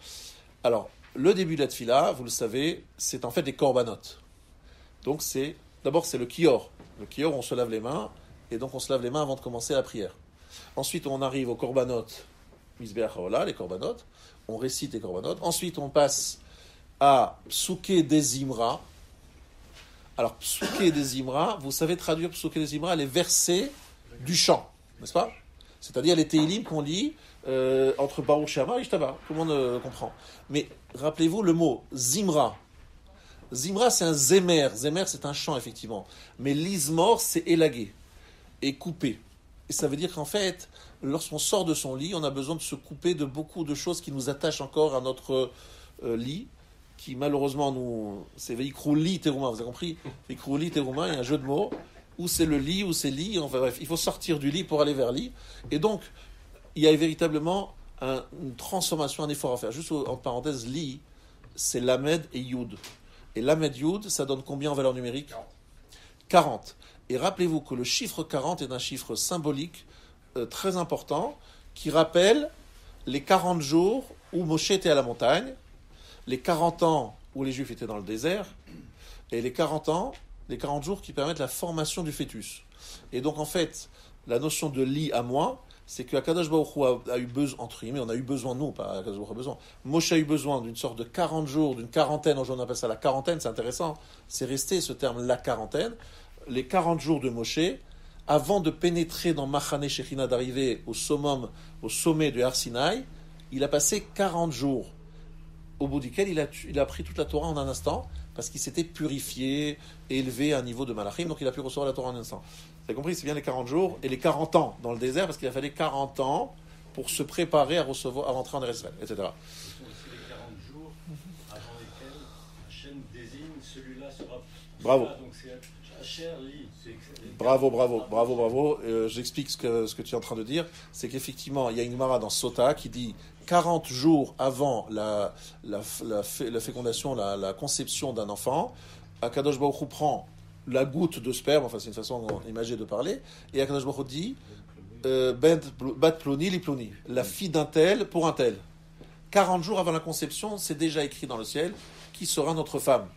Alors, le début de la tfila, vous le savez, c'est en fait des korbanot. Donc, d'abord, c'est le kior. Le kior, on se lave les mains, et donc on se lave les mains avant de commencer la prière. Ensuite, on arrive au korbanot Mizbeach Haolah, les korbanot, on récite les korbanot. Ensuite, on passe à Psuké des Imra. Alors, Psuké des Imra, vous savez traduire Psuké des Imra, les versets du chant, n'est-ce pas? C'est-à-dire les Teilim qu'on lit entre Baruch Shama et Ishtaba. Tout le monde comprend. Mais rappelez-vous le mot Zimra. Zimra, c'est un Zemer. Zemer, c'est un chant, effectivement. Mais l'Izmor, c'est élagué et coupé. Et ça veut dire qu'en fait, lorsqu'on sort de son lit, on a besoin de se couper de beaucoup de choses qui nous attachent encore à notre lit, qui malheureusement nous... C'est Veikrouli Terouma, vous avez compris? Veikrouli Terouma, il y a un jeu de mots. Où c'est le lit, où c'est lit. Enfin bref, il faut sortir du lit pour aller vers lit. Et donc, il y a véritablement une transformation, un effort à faire. Juste en parenthèse, lit, c'est Lamed et Yud. Et Lamed Yud, ça donne combien en valeur numérique? 40. Et rappelez-vous que le chiffre 40 est un chiffre symbolique très important qui rappelle les 40 jours où Moshe était à la montagne, les 40 ans où les Juifs étaient dans le désert, et les 40 jours qui permettent la formation du fœtus. Et donc en fait, la notion de lit à moi, c'est que Akadosh Baruch Hu a eu besoin, entre guillemets, on a eu besoin, nous, pas Akadosh Baruch Hu a besoin. Moshe a eu besoin d'une sorte de 40 jours, d'une quarantaine, aujourd'hui on appelle ça la quarantaine, c'est intéressant, c'est resté ce terme, la quarantaine, les 40 jours de Moshe, avant de pénétrer dans Machane Shechina, d'arriver au sommet du Har Sinaï, il a passé 40 jours, au bout duquel il a pris toute la Torah en un instant, parce qu'il s'était purifié, élevé à un niveau de Malachim, donc il a pu recevoir la Torah en un instant. Vous avez compris, c'est bien les 40 jours et les 40 ans dans le désert, parce qu'il a fallu 40 ans pour se préparer à rentrer en Israël, etc. Ce sont aussi les 40 jours avant lesquels Hachem désigne celui-là sera... Bravo. Donc c'est Hacher, Li. Bravo. J'explique ce que tu es en train de dire. C'est qu'effectivement, il y a une Gemara dans Sota qui dit 40 jours avant la fécondation, la conception d'un enfant, Akadosh Baruch Hu prend la goutte de sperme, enfin c'est une façon imagée de parler, et Akadosh Baruch Hu dit Bat Ploni li Ploni, la fille d'un tel pour un tel. 40 jours avant la conception, c'est déjà écrit dans le ciel qui sera notre femme.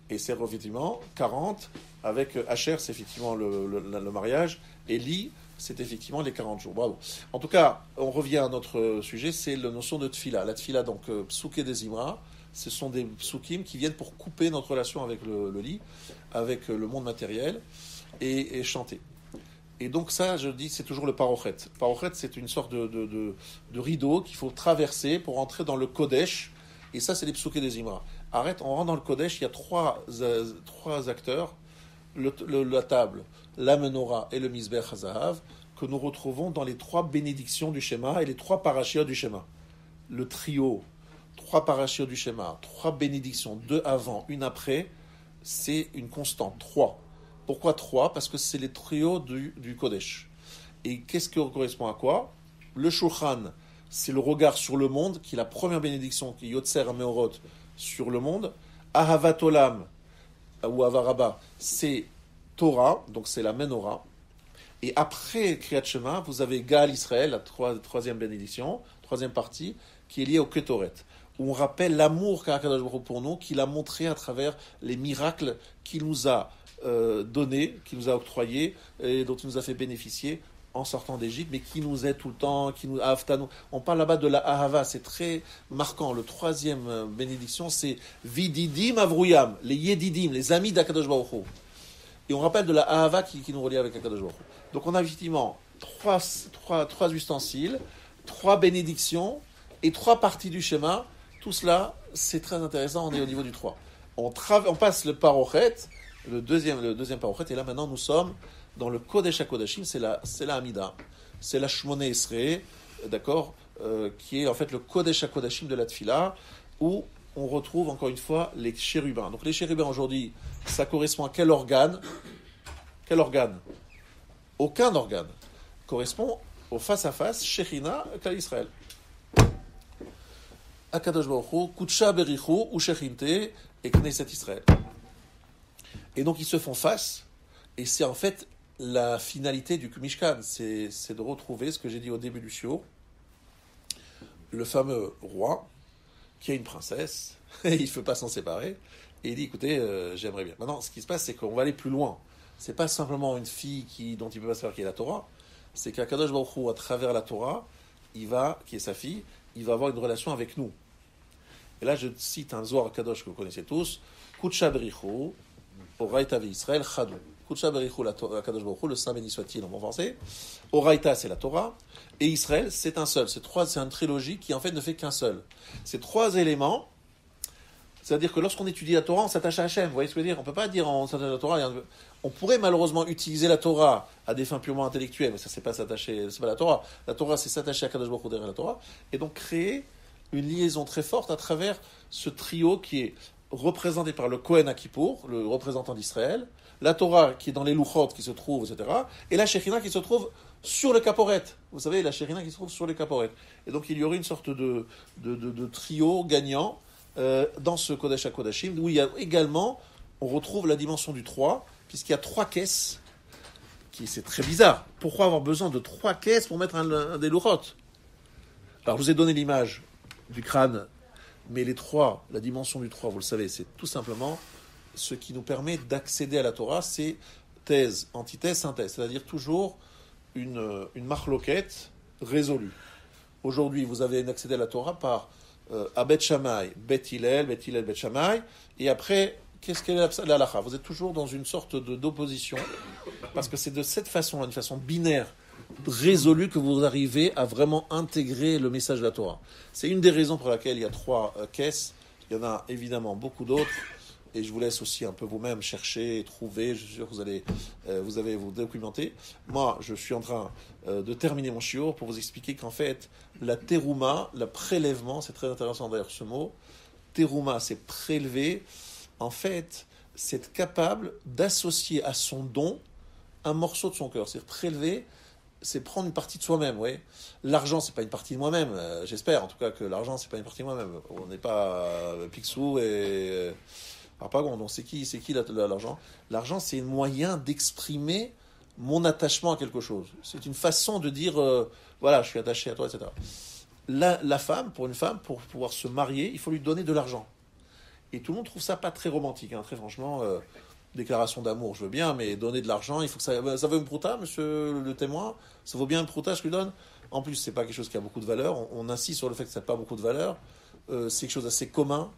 Et c'est effectivement 40 avec Hacher, c'est effectivement le mariage, et Li, c'est effectivement les 40 jours. Bravo. En tout cas, on revient à notre sujet, c'est la notion de Tfila. La Tfila, donc, Psuké des Imra, ce sont des psukim qui viennent pour couper notre relation avec le lit, avec le monde matériel, et chanter. Et donc ça, je dis, c'est toujours le parochet. Parochet, c'est une sorte de rideau qu'il faut traverser pour entrer dans le Kodesh, et ça, c'est les psuké des Imra. On rentre dans le Kodesh, il y a trois acteurs, la table, la menorah et le Mizbeach HaZahav, que nous retrouvons dans les 3 bénédictions du Shema et les 3 parashiot du Shema. Le trio, 3 parashiot du Shema, 3 bénédictions, 2 avant, 1 après, c'est une constante, 3. Pourquoi 3? Parce que c'est les trios du Kodesh. Et qu'est-ce qui correspond à quoi? Le Shulchan, c'est le regard sur le monde, qui est la première bénédiction, qui est Yotzer HaMeorot, sur le monde. Ahavat Olam, ou Avaraba, c'est Torah, donc c'est la Menorah. Et après Kriyat Shema, vous avez Gaal Israël, la troisième bénédiction, troisième partie, qui est liée au Ketoret, où on rappelle l'amour qu'a Akadosh Baruch Hu pour nous, qu'il a montré à travers les miracles qu'il nous a donnés, qu'il nous a octroyés, et dont il nous a fait bénéficier en sortant d'Égypte, mais qui nous aide tout le temps, qui nous aftanu. On parle là-bas de la Ahava, c'est très marquant. Le troisième bénédiction, c'est Vididim Avrouyam, les Yedidim, les amis d'Akadosh Baruch Hu. Et on rappelle de la Ahava qui nous relie avec Akadosh Baruch Hu. Donc on a effectivement trois ustensiles, 3 bénédictions et 3 parties du schéma. Tout cela, c'est très intéressant, on est au niveau du 3. On passe le parochet, le deuxième parochet, et là maintenant nous sommes dans le Kodesh HaKodashim, c'est la Hamida, c'est la Shmoné Esrei, d'accord, qui est en fait le Kodesh HaKodashim de la Tfila, où on retrouve encore une fois les chérubins. Donc les chérubins aujourd'hui, ça correspond à quel organe? Aucun organe. Correspond au face-à-face, Shechina, Klal Israël. Akadosh Baruch Hu, Kutsha Berichu, ou Shechinte, et Knesset Israël. Et donc ils se font face, et c'est en fait la finalité du Mishkan, c'est de retrouver ce que j'ai dit au début du shiur, le fameux roi qui a une princesse, et il ne peut pas s'en séparer, et il dit écoutez, j'aimerais bien. Maintenant, ce qui se passe, c'est qu'on va aller plus loin. C'est pas simplement une fille dont il ne peut pas savoir qui est la Torah, c'est qu'Akadosh Baruch Hu, à travers la Torah, qui est sa fille, il va avoir une relation avec nous. Et là, je cite un Zohar Kadosh que vous connaissez tous, Kutsha Berichu, Oraita Israël Chadou. Kutsha Berichu, la Kadosh Baruch Hu, le Saint béni soit-il en bon français. Oraita, c'est la Torah. Et Israël, c'est un seul. C'est une trilogie qui en fait ne fait qu'un seul. Ces trois éléments, c'est-à-dire que lorsqu'on étudie la Torah, on s'attache à Hachem. Vous voyez ce que je veux dire? On ne peut pas dire on s'attache à la Torah. On pourrait malheureusement utiliser la Torah à des fins purement intellectuelles, mais ça, c'est pas s'attacher, c'est pas la Torah. La Torah, c'est s'attacher à Kadosh Baruch Hu derrière la Torah. Et donc créer une liaison très forte à travers ce trio qui est représenté par le Kohen à Kippour, le représentant d'Israël, la Torah qui est dans les Luchot qui se trouve, etc., et la Shekhinah qui se trouve sur le Kaporet. Vous savez, la Shekhinah qui se trouve sur les Kaporet. Et donc il y aurait une sorte de trio gagnant dans ce Kodesh HaKodashim, où il y a également, on retrouve la dimension du 3, puisqu'il y a 3 caisses, c'est très bizarre. Pourquoi avoir besoin de 3 caisses pour mettre un des Luchot? Alors je vous ai donné l'image du crâne, mais la dimension du 3, vous le savez, c'est tout simplement ce qui nous permet d'accéder à la Torah, c'est thèse, antithèse, synthèse, c'est-à-dire toujours une marloquette résolue. Aujourd'hui, vous avez accédé à la Torah par à Bet Shammai, Bet Hillel, Bet Shammai, et après, qu'est-ce qu'est la halakha? Vous êtes toujours dans une sorte d'opposition, parce que c'est de cette façon, une façon binaire, résolue, que vous arrivez à vraiment intégrer le message de la Torah. C'est une des raisons pour laquelle il y a 3 caisses. Il y en a évidemment beaucoup d'autres. Et je vous laisse aussi un peu vous-même chercher et trouver. Je suis sûr que vous allez vous documenter. Moi, je suis en train de terminer mon shiur pour vous expliquer qu'en fait, la terouma, le prélèvement, c'est très intéressant d'ailleurs ce mot. Terouma, c'est prélever. En fait, c'est être capable d'associer à son don un morceau de son cœur. C'est prélever, c'est prendre une partie de soi-même, oui. L'argent, c'est pas une partie de moi-même. J'espère, en tout cas, que l'argent, c'est pas une partie de moi-même. On n'est pas Picsou et Harpagon. Donc, c'est qui l'argent? L'argent, c'est un moyen d'exprimer mon attachement à quelque chose. C'est une façon de dire, voilà, je suis attaché à toi, etc. La femme, pour une femme, pour pouvoir se marier, il faut lui donner de l'argent. Et tout le monde trouve ça pas très romantique, hein, très franchement. Déclaration d'amour, je veux bien, mais donner de l'argent, il faut que ça vaut une prouta, monsieur le témoin? Ça vaut bien une prouta, je lui donne? En plus, c'est pas quelque chose qui a beaucoup de valeur. On insiste sur le fait que ça n'a pas beaucoup de valeur. C'est quelque chose d'assez commun.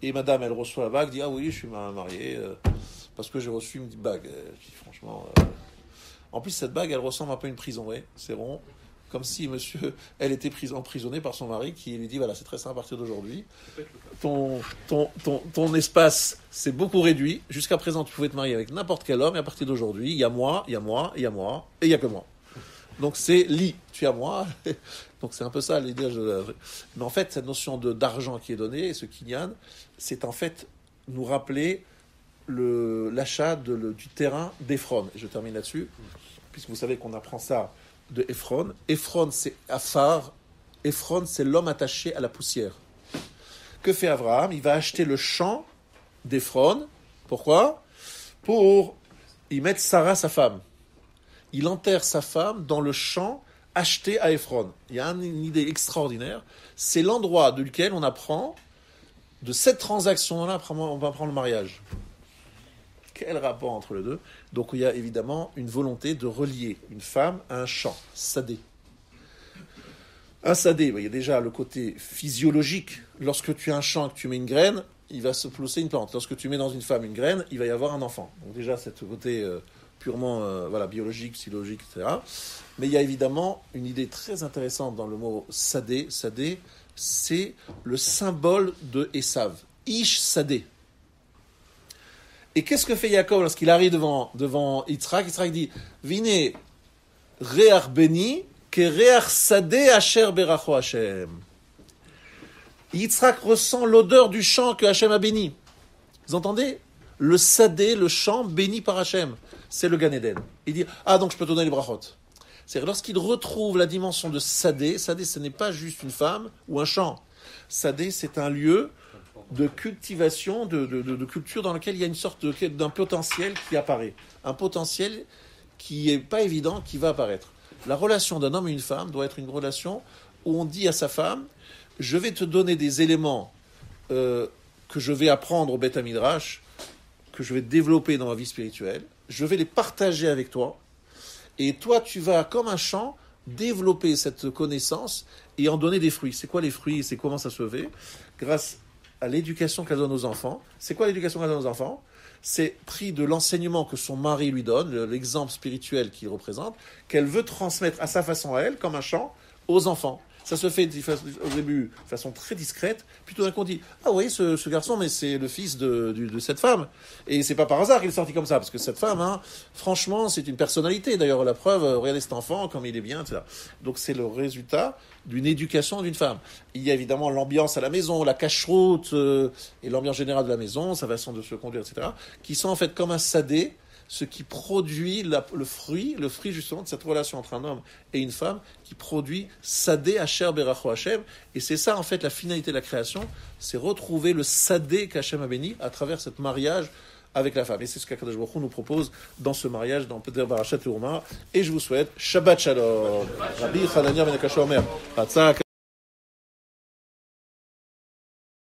Et madame, elle reçoit la bague, dit ah oui, je suis marié parce que j'ai reçu une bague. Je dis franchement. En plus, cette bague, elle ressemble un peu à une prison, ouais, c'est rond. Comme si monsieur, elle était emprisonnée par son mari qui lui dit voilà, c'est très simple à partir d'aujourd'hui. Ton espace s'est beaucoup réduit. Jusqu'à présent, tu pouvais te marier avec n'importe quel homme, et à partir d'aujourd'hui, il y a moi, et il n'y a que moi. Donc c'est tu es à moi. Donc c'est un peu ça l'idée. Mais en fait, cette notion d'argent qui est donnée, ce kinyan, c'est en fait nous rappeler l'achat du terrain d'Ephron. Et je termine là-dessus, puisque vous savez qu'on apprend ça de Ephron. Ephron, c'est Afar. Ephron, c'est l'homme attaché à la poussière. Que fait Abraham? Il va acheter le champ d'Ephron. Pourquoi? Pour y mettre Sarah, sa femme. Il enterre sa femme dans le champ acheté à Ephron. Il y a une idée extraordinaire. C'est l'endroit de lequel on apprend, de cette transaction-là, on va prendre le mariage. Quel rapport entre les deux? Donc il y a évidemment une volonté de relier une femme à un champ, sadé. Un sadé, il y a déjà le côté physiologique. Lorsque tu as un champ et que tu mets une graine, il va se pousser une plante. Lorsque tu mets dans une femme une graine, il va y avoir un enfant. Donc déjà, c'est ce côté purement biologique, psychologique, etc. Mais il y a évidemment une idée très intéressante dans le mot sadé. Sadé, c'est le symbole de Esav. Ish sadé. Et qu'est-ce que fait Yaakov lorsqu'il arrive devant Yitzhak? Yitzhak dit Vine re'ach beni ke re'ach sadeh asher beracho Hashem. Yitzhak ressent l'odeur du champ que Hashem a béni. Vous entendez? Le sadeh, le champ béni par Hashem, c'est le Gan Eden. Il dit donc je peux te donner les brachot. C'est lorsqu'il retrouve la dimension de sadeh, sadeh ce n'est pas juste une femme ou un champ. Sadeh c'est un lieu de cultivation, de culture dans lequel il y a une sorte d'un potentiel qui apparaît. Un potentiel qui n'est pas évident, qui va apparaître. La relation d'un homme et une femme doit être une relation où on dit à sa femme, je vais te donner des éléments que je vais apprendre au Beth Midrash, que je vais développer dans ma vie spirituelle, je vais les partager avec toi, et toi tu vas, comme un champ, développer cette connaissance et en donner des fruits. C'est quoi les fruits? C'est comment ça se fait? Grâce à l'éducation qu'elle donne aux enfants. C'est quoi l'éducation qu'elle donne aux enfants? C'est pris de l'enseignement que son mari lui donne, l'exemple spirituel qu'il représente, qu'elle veut transmettre à sa façon à elle, comme un chant, aux enfants. Ça se fait au début de façon très discrète, puis tout d'un coup on dit « Ah oui, ce garçon, mais c'est le fils de cette femme. » Et c'est pas par hasard qu'il est sorti comme ça, parce que cette femme, franchement, c'est une personnalité. D'ailleurs, la preuve, regardez cet enfant, comme il est bien, etc. Donc c'est le résultat d'une éducation d'une femme. Il y a évidemment l'ambiance à la maison, la cache-route, et l'ambiance générale de la maison, sa façon de se conduire, etc., qui sont en fait comme un sadé, ce qui produit le fruit justement de cette relation entre un homme et une femme, qui produit sadé Asher Beracho Hashem. Et c'est ça en fait la finalité de la création, c'est retrouver le sadé qu'Hashem a béni à travers ce mariage avec la femme. Et c'est ce qu'Akadosh Baruch Hu nous propose dans ce mariage, dans Peter Barachat Urma. Et je vous souhaite Shabbat Shalom. Rabbi Chanania ben Akasha Omer.